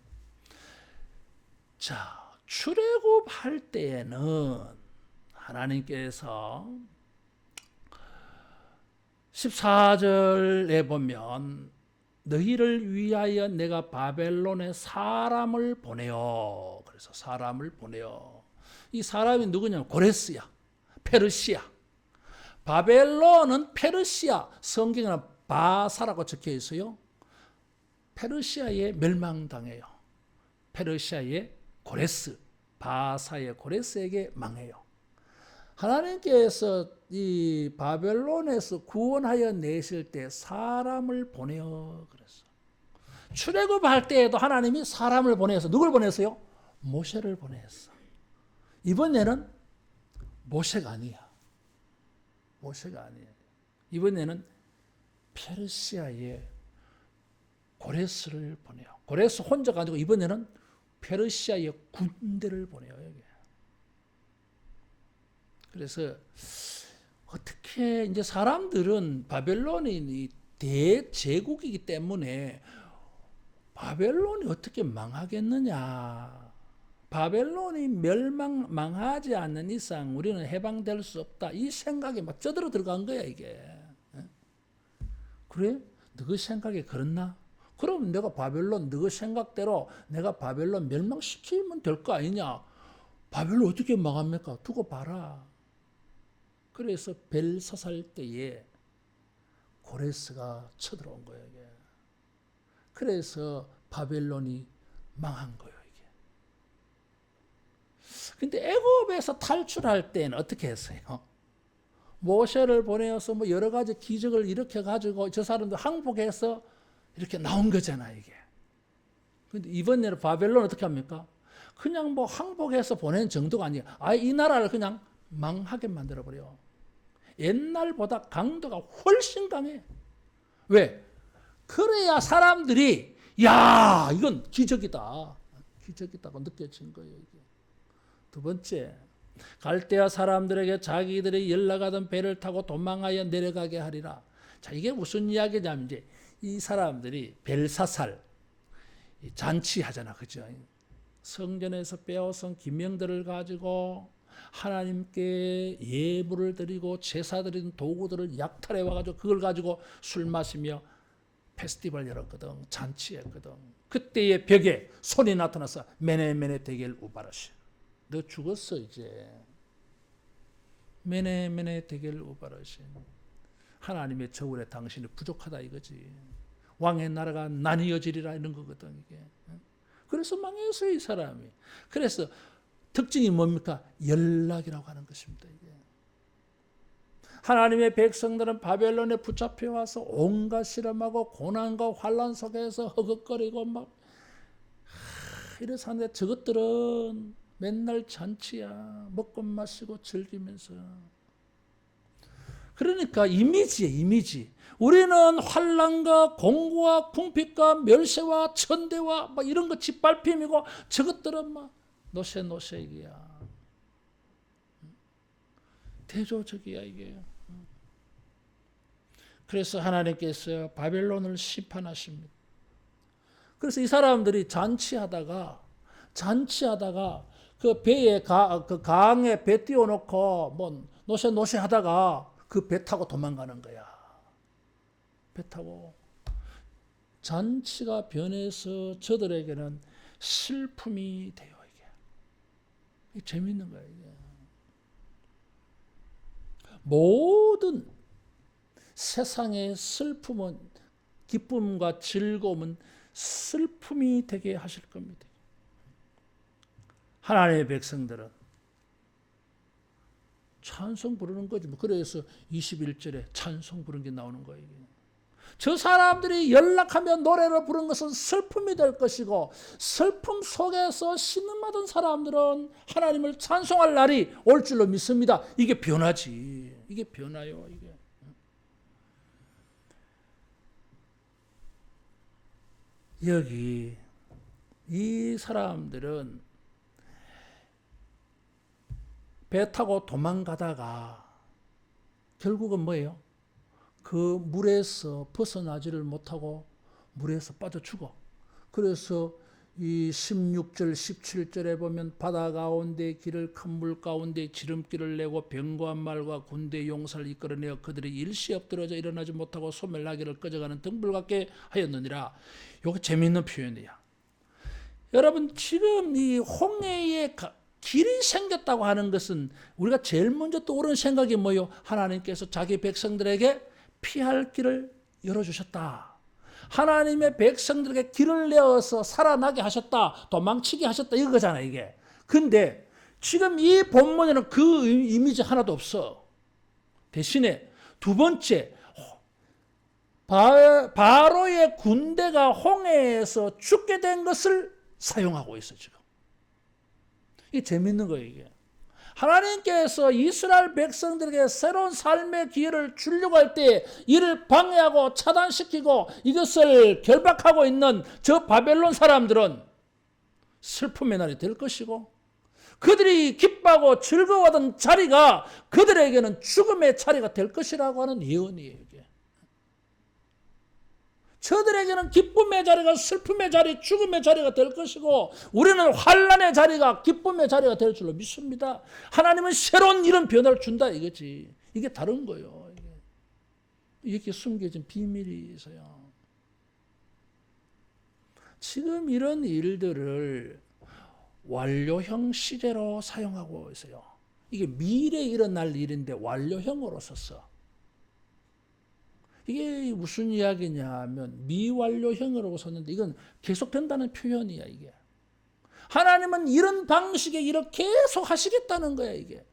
Speaker 1: 자, 출애굽할 때에는 하나님께서 14절에 보면 너희를 위하여 내가 바벨론에 사람을 보내요. 그래서 사람을 보내요. 이 사람이 누구냐면 고레스야. 페르시아. 바벨론은 페르시아. 성경에는 바사라고 적혀 있어요. 페르시아에 멸망당해요. 페르시아의 고레스. 바사의 고레스에게 망해요. 하나님께서 이 바벨론에서 구원하여 내실 때 사람을 보내어 그랬어. 출애굽할 때에도 하나님이 사람을 보내서 누굴 보냈어요? 모세를 보냈어. 이번에는 모세가 아니야. 모세가 아니야. 이번에는 페르시아의 고레스를 보내요. 고레스 혼자가 아니고 이번에는 페르시아의 군대를 보내요. 여기. 그래서 어떻게 이제 사람들은 바벨론이 대제국이기 때문에 바벨론이 어떻게 망하겠느냐. 바벨론이 망하지 않는 이상 우리는 해방될 수 없다. 이 생각에 막 쩌들어 들어간 거야, 이게. 그래? 너 생각이 그렇나? 그럼 내가 바벨론, 너 생각대로 내가 바벨론 멸망시키면 될 거 아니냐? 바벨론 어떻게 망합니까? 두고 봐라. 그래서 벨사살 때에 고레스가 쳐들어온 거예요. 이게. 그래서 바벨론이 망한 거예요. 이게. 근데 애굽에서 탈출할 때는 어떻게 했어요? 모세를 보내어서 뭐 여러 가지 기적을 일으켜 가지고 저 사람들 항복해서 이렇게 나온 거잖아, 이게. 근데 이번에는 바벨론 어떻게 합니까? 그냥 뭐 항복해서 보낸 정도가 아니에요. 아예 이 나라를 그냥 망하게 만들어버려. 옛날보다 강도가 훨씬 강해. 왜? 그래야 사람들이 야, 이건 기적이다. 기적이다고 느껴진 거예요. 이게. 두 번째, 갈대아 사람들에게 자기들이 연락하던 배를 타고 도망하여 내려가게 하리라. 자, 이게 무슨 이야기냐면 이제 이 사람들이 벨사살 잔치하잖아, 그죠? 성전에서 빼앗은 기명들을 가지고 하나님께 예물을 드리고 제사 드리는 도구들을 약탈해 와가지고 그걸 가지고 술 마시며 페스티벌 열었거든. 잔치했거든. 그때의 벽에 손이 나타나서 메네메네 데겔 우바르시. 너 죽었어 이제. 메네메네 데겔 우바르시. 하나님의 저울에 당신이 부족하다 이거지. 왕의 나라가 나뉘어지리라 이런 거거든 이게. 그래서 망했어요 이 사람이. 그래서 특징이 뭡니까? 연락이라고 하는 것입니다. 이게. 하나님의 백성들은 바벨론에 붙잡혀 와서 온갖 실험하고 고난과 환란 속에서 허걱거리고 막 이래서 하는데 저것들은 맨날 잔치야. 먹고 마시고 즐기면서. 그러니까 이미지예요, 이미지. 우리는 환란과 공고와 궁핍과 멸세와 천대와 막 이런 거 짓밟힘이고 저것들은 막 노세노세이야. 대조적이야 이게. 그래서 하나님께서 바벨론을 심판하십니다. 그래서 이 사람들이 잔치하다가 그 배에 그 강에 배 띄워놓고 뭐 노세노세하다가 그 배 타고 도망가는 거야. 배 타고 잔치가 변해서 저들에게는 슬픔이 돼요. 이게 재밌는 거예요. 이게. 모든 세상의 슬픔은, 기쁨과 즐거움은 슬픔이 되게 하실 겁니다. 하나님의 백성들은 찬송 부르는 거지. 그래서 21절에 찬송 부르는 게 나오는 거예요. 저 사람들이 연락하며 노래를 부르는 것은 슬픔이 될 것이고, 슬픔 속에서 신음하던 사람들은 하나님을 찬송할 날이 올 줄로 믿습니다. 이게 변화지. 이게 변화요. 이게. 여기 이 사람들은 배 타고 도망가다가 결국은 뭐예요? 그 물에서 벗어나지를 못하고 물에서 빠져 죽어. 그래서 이 16절, 17절에 보면 바다 가운데 길을 큰 물 가운데 지름길을 내고 병거한 말과 군대 용사를 이끌어내어 그들이 일시 엎드러져 일어나지 못하고 소멸나기를 꺼져가는 등불 같게 하였느니라. 이거 재미있는 표현이야. 여러분, 지금 이 홍해에 길이 생겼다고 하는 것은 우리가 제일 먼저 떠오르는 생각이 뭐예요? 하나님께서 자기 백성들에게 피할 길을 열어주셨다. 하나님의 백성들에게 길을 내어서 살아나게 하셨다. 도망치게 하셨다. 이거잖아, 이게. 근데 지금 이 본문에는 그 이미지 하나도 없어. 대신에 두 번째, 바로의 군대가 홍해에서 죽게 된 것을 사용하고 있어, 지금. 이게 재밌는 거예요, 이게. 하나님께서 이스라엘 백성들에게 새로운 삶의 기회를 주려고 할 때 이를 방해하고 차단시키고 이것을 결박하고 있는 저 바벨론 사람들은 슬픔의 날이 될 것이고, 그들이 기뻐하고 즐거워하던 자리가 그들에게는 죽음의 자리가 될 것이라고 하는 예언이에요, 이게. 저들에게는 기쁨의 자리가 슬픔의 자리, 죽음의 자리가 될 것이고, 우리는 환난의 자리가 기쁨의 자리가 될 줄로 믿습니다. 하나님은 새로운 이런 변화를 준다 이거지. 이게 다른 거예요. 이렇게 숨겨진 비밀이 있어요. 지금 이런 일들을 완료형 시제로 사용하고 있어요. 이게 미래에 일어날 일인데 완료형으로 썼어. 이게 무슨 이야기냐 하면 미완료형으로 썼는데 이건 계속된다는 표현이야, 이게. 하나님은 이런 방식의 일을 계속 하시겠다는 거야, 이게.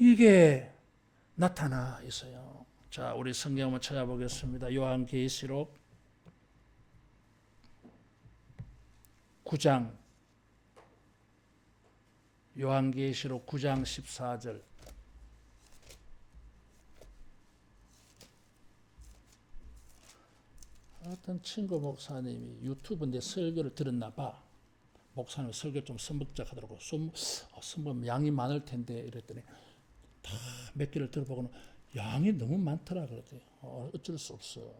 Speaker 1: 이게 나타나 있어요. 자, 우리 성경 한번 찾아보겠습니다. 요한계시록 9장, 요한계시록 9장 14절. 어떤 친구 목사님이 유튜브인데 설교를 들었나 봐. 목사님 설교 좀 선벅적 하더라고. 선벅 양이 많을 텐데 이랬더니 다 몇 개를 들어보고는 양이 너무 많더라 그랬대요. 어쩔 수 없어.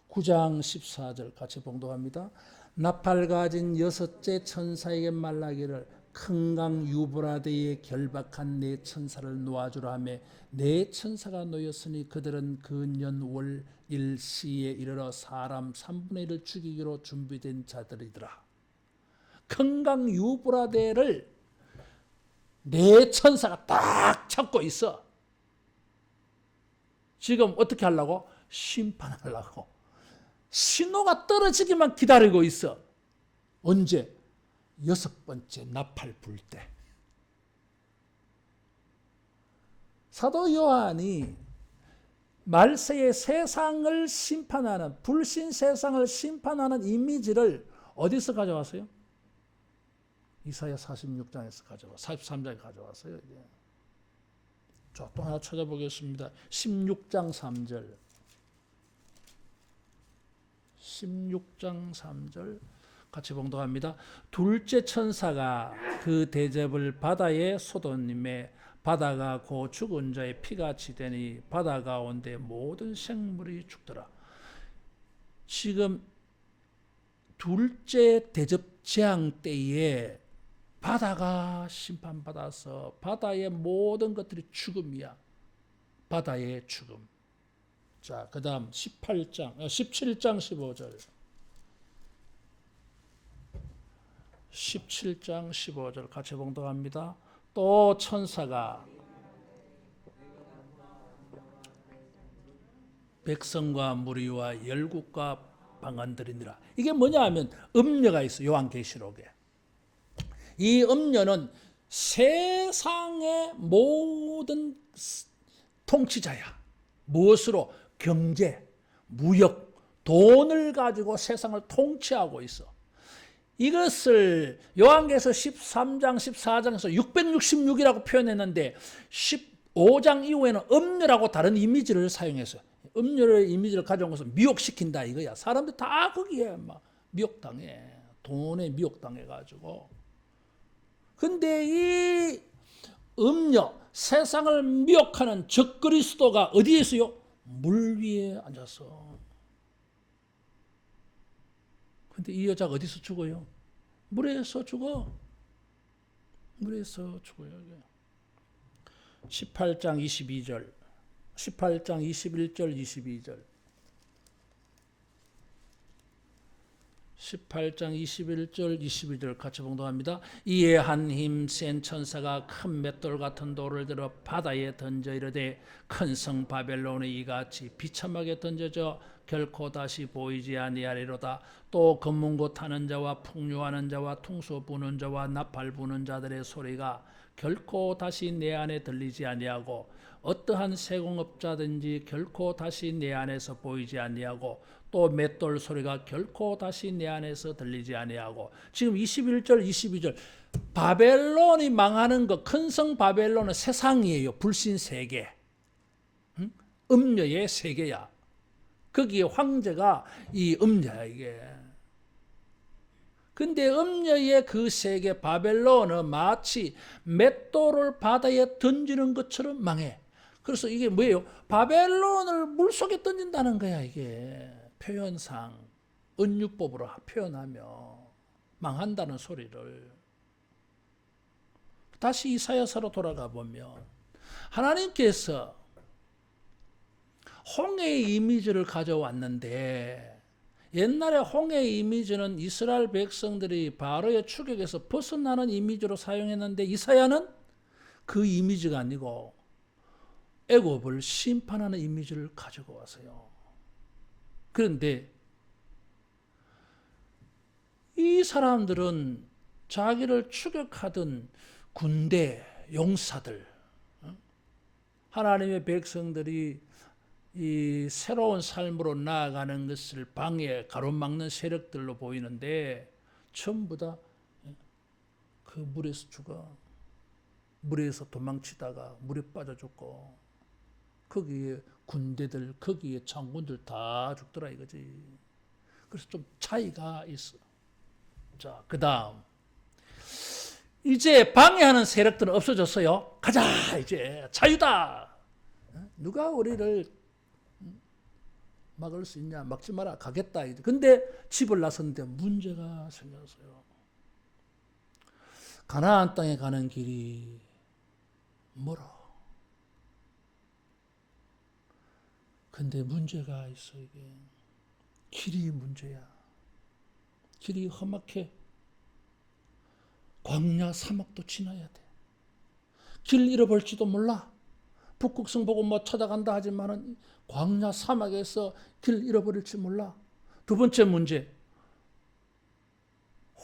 Speaker 1: 9장 14절 같이 봉독합니다. 나팔 가진 6째 천사에게 말하기를 큰 강 유브라데에 결박한 네 천사를 놓아주라 하며 네 천사가 놓였으니 그들은 근년 월 일시에 이르러 사람 3분의 1을 죽이기로 준비된 자들이더라. 큰 강 유브라데를 네 천사가 딱 잡고 있어. 지금 어떻게 하려고? 심판하려고. 신호가 떨어지기만 기다리고 있어. 언제? 6번째 나팔 불 때. 사도 요한이 말세의 세상을 심판하는, 불신 세상을 심판하는 이미지를 어디서 가져왔어요? 이사야 46장에서 가져와, 43장에 가져왔어요. 이게. 자, 또 하나 찾아보겠습니다. 16장 3절. 16장 3절 같이 봉독합니다. 둘째 천사가 그 대접을 바다에 쏟아내매 바다가 고 죽은 자의 피같이 되니 바다 가운데 모든 생물이 죽더라. 지금 둘째 대접 재앙 때에 바다가 심판받아서 바다의 모든 것들이 죽음이야. 바다의 죽음. 자, 그 다음 17장 15절. 17장 15절 같이 봉독합니다. 또 천사가 백성과 무리와 열국과 방언들이니라. 이게 뭐냐 하면 음녀가 있어. 요한계시록에. 이 음녀는 세상의 모든 통치자야. 무엇으로? 경제, 무역, 돈을 가지고 세상을 통치하고 있어. 이것을 요한계시록 13장, 14장에서 666이라고 표현했는데 15장 이후에는 음녀라고 다른 이미지를 사용했어요. 음녀의 이미지를 가져온 것은 미혹시킨다 이거야. 사람들 다 거기에 막 미혹당해. 돈에 미혹당해가지고. 근데 이 음녀, 세상을 미혹하는 적그리스도가 어디에 있어요? 물 위에 앉아서. 근데 이 여자가 어디서 죽어요? 물에서 죽어. 물에서 죽어요. 18장 22절. 18장 21절 22절. 18장 21절 22절 같이 봉독합니다. 이에 한 힘 센 천사가 큰 맷돌 같은 돌을 들어 바다에 던져 이르되 큰 성 바벨론이 이같이 비참하게 던져져 결코 다시 보이지 아니하리로다. 또 검문고 타는 자와 풍류하는 자와 퉁소 부는 자와 나팔 부는 자들의 소리가 결코 다시 내 안에 들리지 아니하고 어떠한 세공업자든지 결코 다시 내 안에서 보이지 아니하고 또 맷돌 소리가 결코 다시 내 안에서 들리지 아니하고. 지금 21절 22절 바벨론이 망하는 거, 큰 성 바벨론은 세상이에요. 불신 세계, 음녀의 세계야. 거기에 황제가 이 음녀야 이게. 근데 음녀의 그 세계 바벨론은 마치 맷돌을 바다에 던지는 것처럼 망해. 그래서 이게 뭐예요? 바벨론을 물속에 던진다는 거야 이게. 표현상 은유법으로 표현하며 망한다는 소리를. 다시 이사야서로 돌아가 보면 하나님께서 홍해의 이미지를 가져왔는데, 옛날에 홍해의 이미지는 이스라엘 백성들이 바로의 추격에서 벗어나는 이미지로 사용했는데 이사야는 그 이미지가 아니고 애굽을 심판하는 이미지를 가지고 왔어요. 그런데 이 사람들은 자기를 추격하던 군대, 용사들, 하나님의 백성들이 이 새로운 삶으로 나아가는 것을 방해, 가로막는 세력들로 보이는데 전부 다 그 물에서 죽어. 물에서 도망치다가 물에 빠져 죽고, 거기에 군대들, 거기에 장군들 다 죽더라 이거지. 그래서 좀 차이가 있어. 자, 그 다음 이제 방해하는 세력들은 없어졌어요. 가자, 이제 자유다. 누가 우리를 막을 수 있냐? 막지 마라. 가겠다. 근데 집을 나섰는데 문제가 생겼어요. 가나안 땅에 가는 길이 멀어. 근데 문제가 있어. 이게 길이 문제야. 길이 험악해. 광야 사막도 지나야 돼. 길 잃어버릴지도 몰라. 북극성 보고 뭐 찾아간다 하지만은 광야 사막에서 길 잃어버릴지 몰라. 두 번째 문제,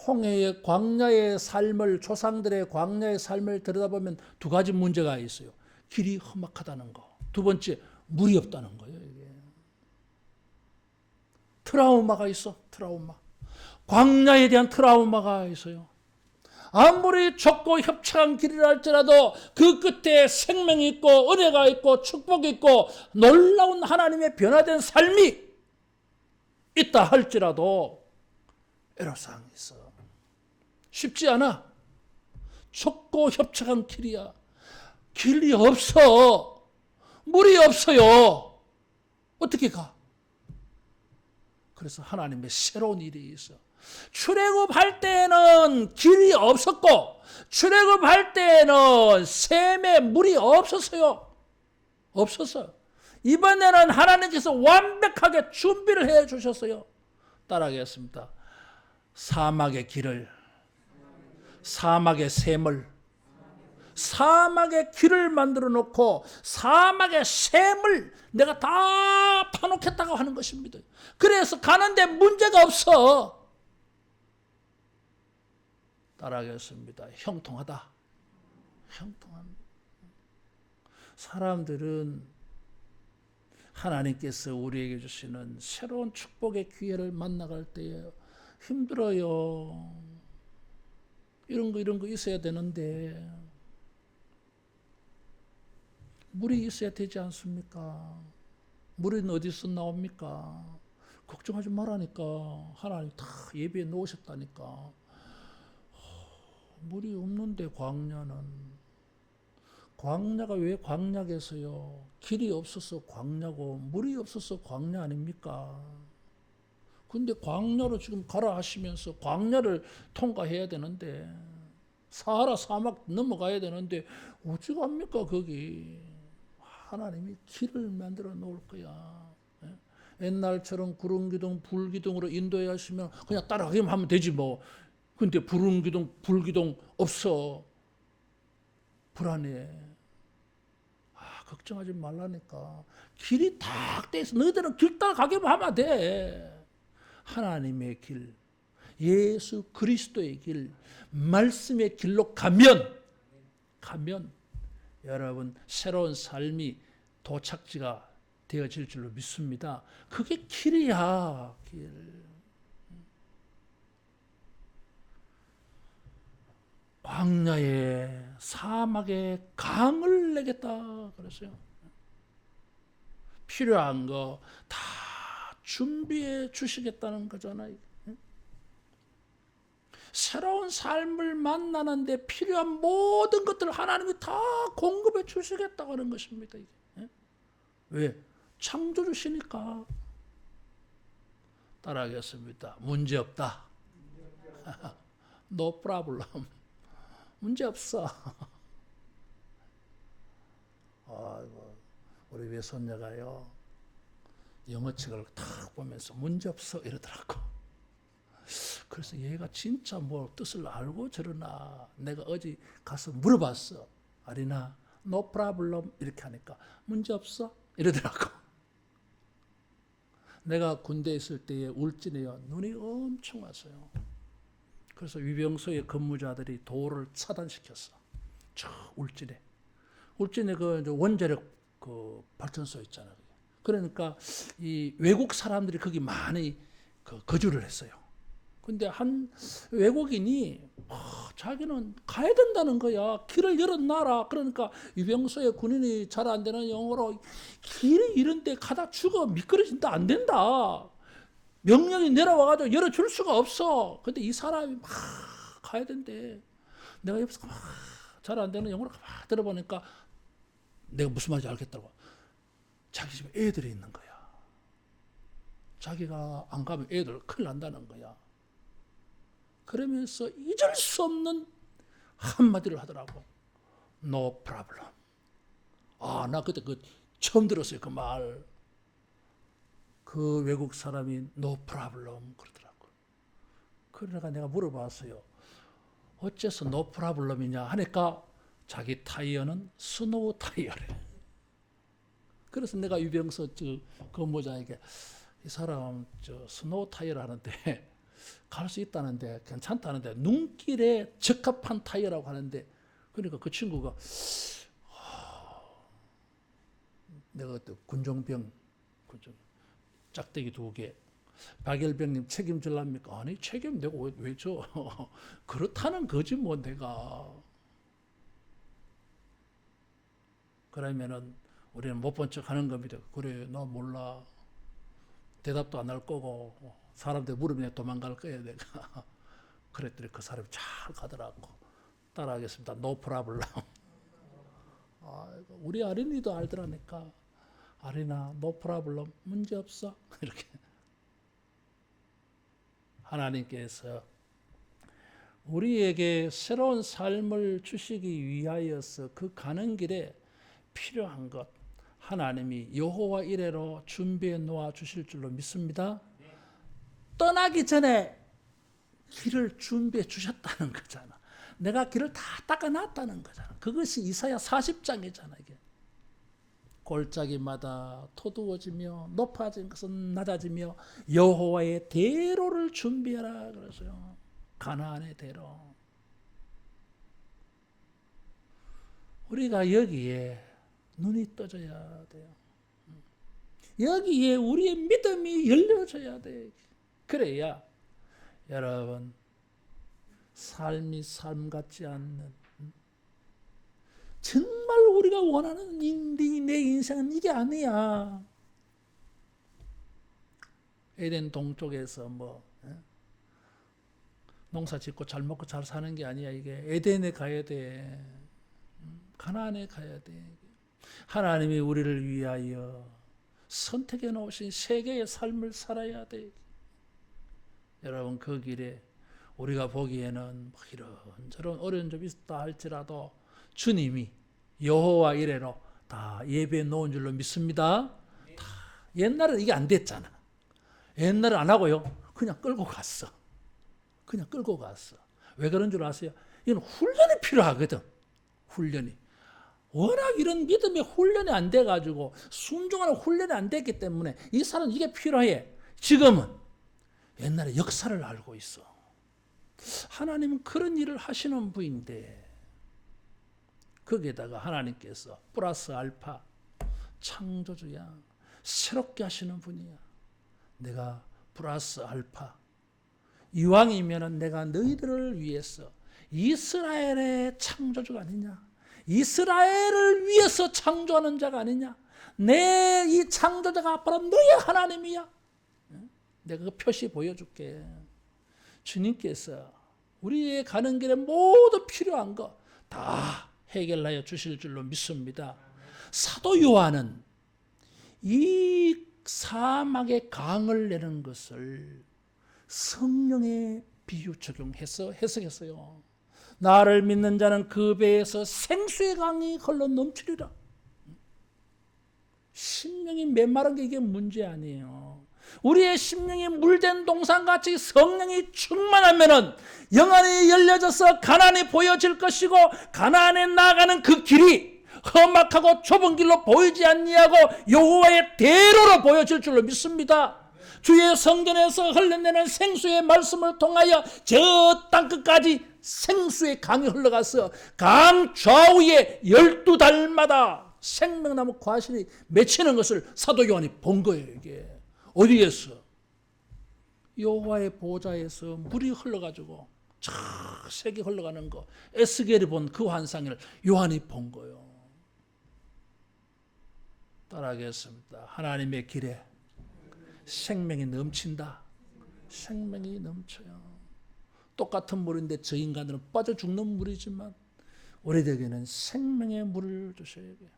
Speaker 1: 홍해의 광야의 삶을, 조상들의 광야의 삶을 들여다보면 두 가지 문제가 있어요. 길이 험악하다는 거, 두 번째 물이 없다는 거예요. 이게 트라우마가 있어. 트라우마. 광야에 대한 트라우마가 있어요. 아무리 좁고 협착한 길이라 할지라도 그 끝에 생명이 있고 은혜가 있고 축복이 있고 놀라운 하나님의 변화된 삶이 있다 할지라도 애로사항이 있어. 쉽지 않아. 좁고 협착한 길이야. 길이 없어. 물이 없어요. 어떻게 가? 그래서 하나님의 새로운 일이 있어. 출애굽할 때는 길이 없었고, 출애굽할 때는 샘에 물이 없었어요. 없었어요. 이번에는 하나님께서 완벽하게 준비를 해 주셨어요. 따라하겠습니다. 사막의 길을, 사막의 샘을, 사막의 길을 만들어 놓고 사막의 샘을 내가 다 파놓겠다고 하는 것입니다. 그래서 가는데 문제가 없어. 따라하겠습니다. 형통하다. 형통한. 사람들은 하나님께서 우리에게 주시는 새로운 축복의 기회를 만나갈 때에 힘들어요. 이런 거 있어야 되는데 물이 있어야 되지 않습니까? 물은 어디서 나옵니까? 걱정하지 말라니까. 하나님 다 예비해 놓으셨다니까. 물이 없는데 광야가 왜 광야겠어요? 길이 없어서 광야고 물이 없어서 광야 아닙니까? 근데 광야로 지금 가라 하시면서 광야를 통과해야 되는데 사하라 사막 넘어가야 되는데 어찌 갑니까 거기? 하나님이 길을 만들어 놓을 거야. 옛날처럼 구름기둥 불기둥으로 인도해 하시면 그냥 따라가기만 하면 되지 뭐. 근데 구름기둥 불기둥 없어. 불안해. 걱정하지 말라니까. 길이 딱 돼 있어. 너희들은 길 따라가기만 하면 돼. 하나님의 길, 예수 그리스도의 길, 말씀의 길로 가면 여러분 새로운 삶이 도착지가 되어질 줄로 믿습니다. 그게 길이야. 길. 광야에 사막에 강을 내겠다 그랬어요. 필요한 거 다 준비해 주시겠다는 거잖아요. 새로운 삶을 만나는데 필요한 모든 것들을 하나님이 다 공급해 주시겠다고 하는 것입니다. 이게. 왜? 창조주시니까. 따라하겠습니다. 문제 없다. No problem. 문제 없어. 아이고, 우리 외손녀가요 영어책을 탁 보면서 문제 없어 이러더라고. 그래서 얘가 진짜 뭐 뜻을 알고 저러나 내가 어제 가서 물어봤어. 아리나 no problem 이렇게 하니까 문제 없어 이러더라고. 내가 군대에 있을 때에 울진에요 눈이 엄청 왔어요. 그래서 위병소의 근무자들이 도로를 차단시켰어. 저 울진에 그 원자력 그 발전소 있잖아요. 그러니까 이 외국 사람들이 거기 많이 거주를 했어요. 근데 한 외국인이 자기는 가야 된다는 거야. 길을 열어놔라. 그러니까 위병소의 군인이 잘 안 되는 영어로 길이 이런 데 가다 죽어 미끄러진다 안 된다. 명령이 내려와가지고 열어줄 수가 없어. 근데 이 사람이 막 가야 된대. 내가 옆에서 막 잘 안 되는 영어로 막 들어보니까 내가 무슨 말인지 알겠다고. 자기 집에 애들이 있는 거야. 자기가 안 가면 애들 큰일 난다는 거야. 그러면서 잊을 수 없는 한마디를 하더라고. No problem. 나 그때 처음 들었어요. 그 말. 그 외국 사람이 no problem 그러더라고. 그러다가 내가 물어봤어요. 어째서 no problem이냐 하니까 자기 타이어는 스노우 타이어래. 그래서 내가 유병서 근무자에게 이 사람 스노우 타이어를 하는데 갈 수 있다는데 괜찮다는데 눈길에 적합한 타이어라고 하는데 그러니까 그 친구가 내가 그때 군종병 짝대기 2개 박일병님 책임질랍니까? 아니 책임 내가 왜 줘? 그렇다는 거지 뭐 내가. 그러면은 우리는 못 본 척 하는 겁니다. 그래 너 몰라. 대답도 안 할 거고 사람들 물으면 도망갈 거야 내가. 그랬더니 그 사람이 잘 가더라고. 따라하겠습니다. No problem. 우리 아린이도 알더라니까. 아리나 no problem. 문제 없어. 이렇게. 하나님께서 우리에게 새로운 삶을 주시기 위하여서 그 가는 길에 필요한 것 하나님이 여호와 이레로 준비해 놓아 주실 줄로 믿습니다. 떠나기 전에 길을 준비해 주셨다는 거잖아. 내가 길을 다 닦아놨다는 거잖아. 그것이 이사야 40장이잖아. 이게 골짜기마다 토두어지며 높아진 것은 낮아지며 여호와의 대로를 준비하라 그러죠. 가나안의 대로. 우리가 여기에 눈이 떠져야 돼요. 여기에 우리의 믿음이 열려져야 돼. 그래야 여러분 삶이 삶 같지 않는, 정말 우리가 원하는 내 인생은 이게 아니야. 에덴 동쪽에서 농사 짓고 잘 먹고 잘 사는 게 아니야. 이게 에덴에 가야 돼. 가나안에 가야 돼. 하나님이 우리를 위하여 선택해 놓으신 세계의 삶을 살아야 돼. 여러분 그 길에 우리가 보기에는 이런저런 어려운 점이 있다 할지라도 주님이 여호와 이레로 다 예배해 놓은 줄로 믿습니다. 다 옛날에는 이게 안 됐잖아. 옛날에 안 하고요. 그냥 끌고 갔어. 그냥 끌고 갔어. 왜 그런 줄 아세요? 이건 훈련이 필요하거든. 훈련이. 워낙 이런 믿음의 훈련이 안 돼가지고 순종하는 훈련이 안 됐기 때문에 이 사람은 이게 필요해. 지금은 옛날에 역사를 알고 있어. 하나님은 그런 일을 하시는 분인데 거기에다가 하나님께서 플러스 알파 창조주야. 새롭게 하시는 분이야. 내가 플러스 알파. 이왕이면 내가 너희들을 위해서 이스라엘의 창조주가 아니냐. 이스라엘을 위해서 창조하는 자가 아니냐. 내 이 창조자가 바로 너의 하나님이야. 내가 그 표시 보여줄게. 주님께서 우리의 가는 길에 모두 필요한 거 다 해결하여 주실 줄로 믿습니다. 사도 요한은 이 사막에 강을 내는 것을 성령의 비유 적용해서 해석했어요. 나를 믿는 자는 그 배에서 생수의 강이 흘러 넘치리라. 심령이 메마른 게 이게 문제 아니에요. 우리의 심령이 물된 동산같이 성령이 충만하면은 영안이 열려져서 가나안이 보여질 것이고 가나안에 나아가는 그 길이 험악하고 좁은 길로 보이지 않냐고 여호와의 대로로 보여질 줄로 믿습니다. 주의 성전에서 흘러내는 생수의 말씀을 통하여 저 땅끝까지 생수의 강이 흘러가서 강 좌우에 12달마다 생명나무 과실이 맺히는 것을 사도 요한이 본 거예요. 이게 어디에서? 여호와의 보좌에서 물이 흘러가지고 색이 흘러가는 거 에스겔이 본 그 환상을 요한이 본 거예요. 따라하겠습니다. 하나님의 길에 생명이 넘친다. 생명이 넘쳐요. 똑같은 물인데 저 인간들은 빠져 죽는 물이지만 우리에게는 생명의 물을 주셔야 돼요.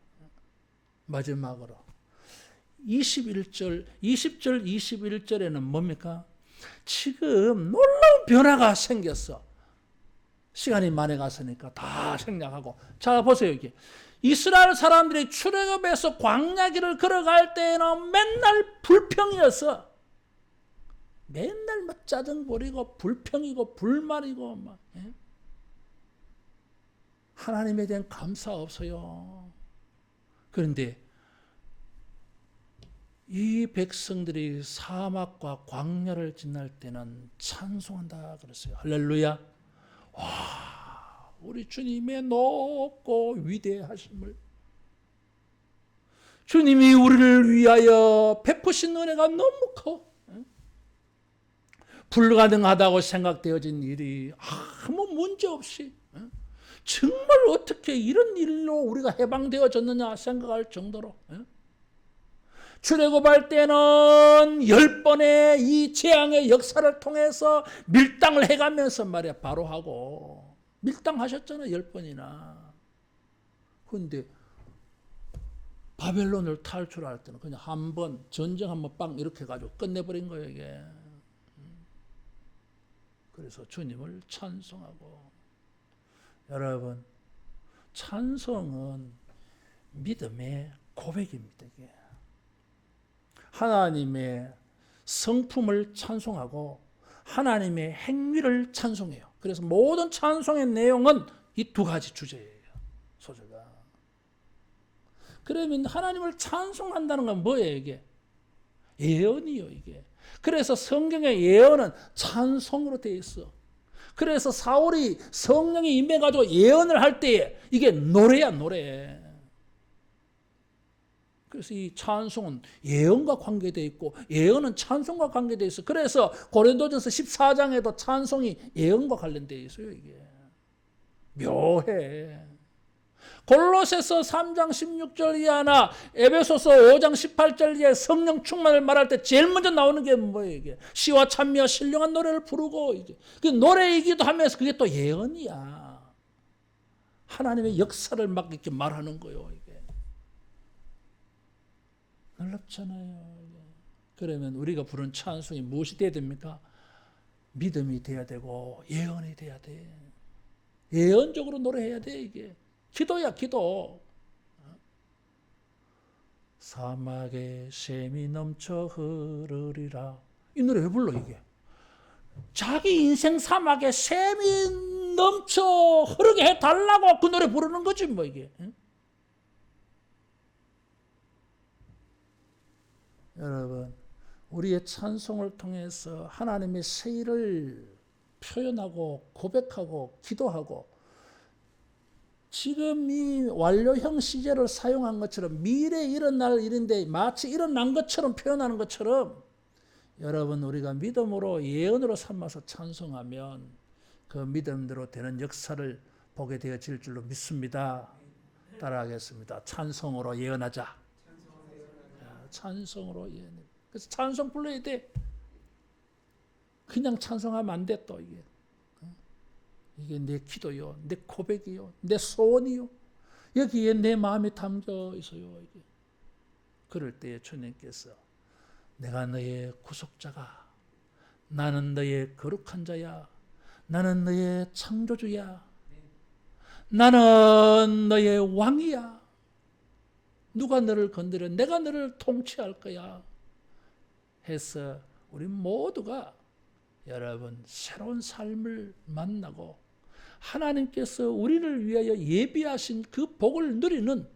Speaker 1: 마지막으로 20절, 21절에는 뭡니까? 지금 놀라운 변화가 생겼어. 시간이 많이 갔으니까 다 생략하고. 자, 보세요. 이게 이스라엘 사람들이 출애굽에서 광야길을 걸어갈 때는 맨날 불평이었어. 맨날 막 짜증 부리고 불평이고 불만이고 막. 하나님에 대한 감사 없어요. 그런데 이 백성들이 사막과 광야를 지날 때는 찬송한다 그랬어요. 할렐루야. 와, 우리 주님의 높고 위대하심을, 주님이 우리를 위하여 베푸신 은혜가 너무 커. 불가능하다고 생각되어진 일이 아무 문제 없이 정말 어떻게 이런 일로 우리가 해방되어졌느냐 생각할 정도로. 출애굽할 때는 10번의 이 재앙의 역사를 통해서 밀당을 해가면서 말이야 바로 하고 밀당하셨잖아 10번이나. 그런데 바벨론을 탈출할 때는 그냥 한 번 전쟁 한번 빵 이렇게 해가지고 끝내버린 거예요 이게. 그래서 주님을 찬송하고. 여러분, 찬송은 믿음의 고백입니다. 이게. 하나님의 성품을 찬송하고 하나님의 행위를 찬송해요. 그래서 모든 찬송의 내용은 이 두 가지 주제예요. 소재가. 그러면 하나님을 찬송한다는 건 뭐예요, 이게? 예언이요, 이게. 그래서 성경의 예언은 찬송으로 되어 있어. 그래서 사울이 성령이 임해가지고 예언을 할 때에 이게 노래야, 노래. 그래서 이 찬송은 예언과 관계되어 있고 예언은 찬송과 관계되어 있어. 그래서 고린도전서 14장에도 찬송이 예언과 관련되어 있어요, 이게. 묘해. 골로새서 3장 16절 이하나 에베소서 5장 18절 이하의 성령 충만을 말할 때 제일 먼저 나오는 게 뭐예요, 이게? 시와 찬미와 신령한 노래를 부르고, 이게. 그 노래이기도 하면서 그게 또 예언이야. 하나님의 역사를 막 이렇게 말하는 거예요, 이게. 놀랍잖아요. 그러면 우리가 부른 찬송이 무엇이 돼야 됩니까? 믿음이 돼야 되고 예언이 돼야 돼. 예언적으로 노래해야 돼, 이게. 기도야, 기도. 사막에 샘이 넘쳐 흐르리라. 이 노래 왜 불러, 이게? 자기 인생 사막에 샘이 넘쳐 흐르게 해달라고 그 노래 부르는 거지, 뭐, 이게. 여러분, 우리의 찬송을 통해서 하나님의 세일을 표현하고 고백하고 기도하고, 지금 이 완료형 시제를 사용한 것처럼 미래에 일어날 일인데 마치 일어난 것처럼 표현하는 것처럼, 여러분, 우리가 믿음으로 예언으로 삼아서 찬송하면 그 믿음대로 되는 역사를 보게 되어질 줄로 믿습니다. 따라하겠습니다. 찬송으로 예언하자. 찬송으로 예언해. 그래서 찬송 불러야 돼. 그냥 찬송하면 안 돼, 또 이게. 이게 내 기도요, 내 고백이요, 내 소원이요. 여기에 내 마음이 담겨 있어요, 이게. 그럴 때에 주님께서 내가 너의 구속자가, 나는 너의 거룩한 자야, 나는 너의 창조주야, 나는 너의 왕이야. 누가 너를 건드려? 내가 너를 통치할 거야. 해서 우리 모두가 여러분 새로운 삶을 만나고 하나님께서 우리를 위하여 예비하신 그 복을 누리는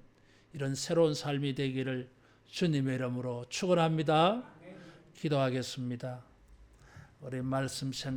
Speaker 1: 이런 새로운 삶이 되기를 주님의 이름으로 축원합니다. 기도하겠습니다. 우리 말씀 생각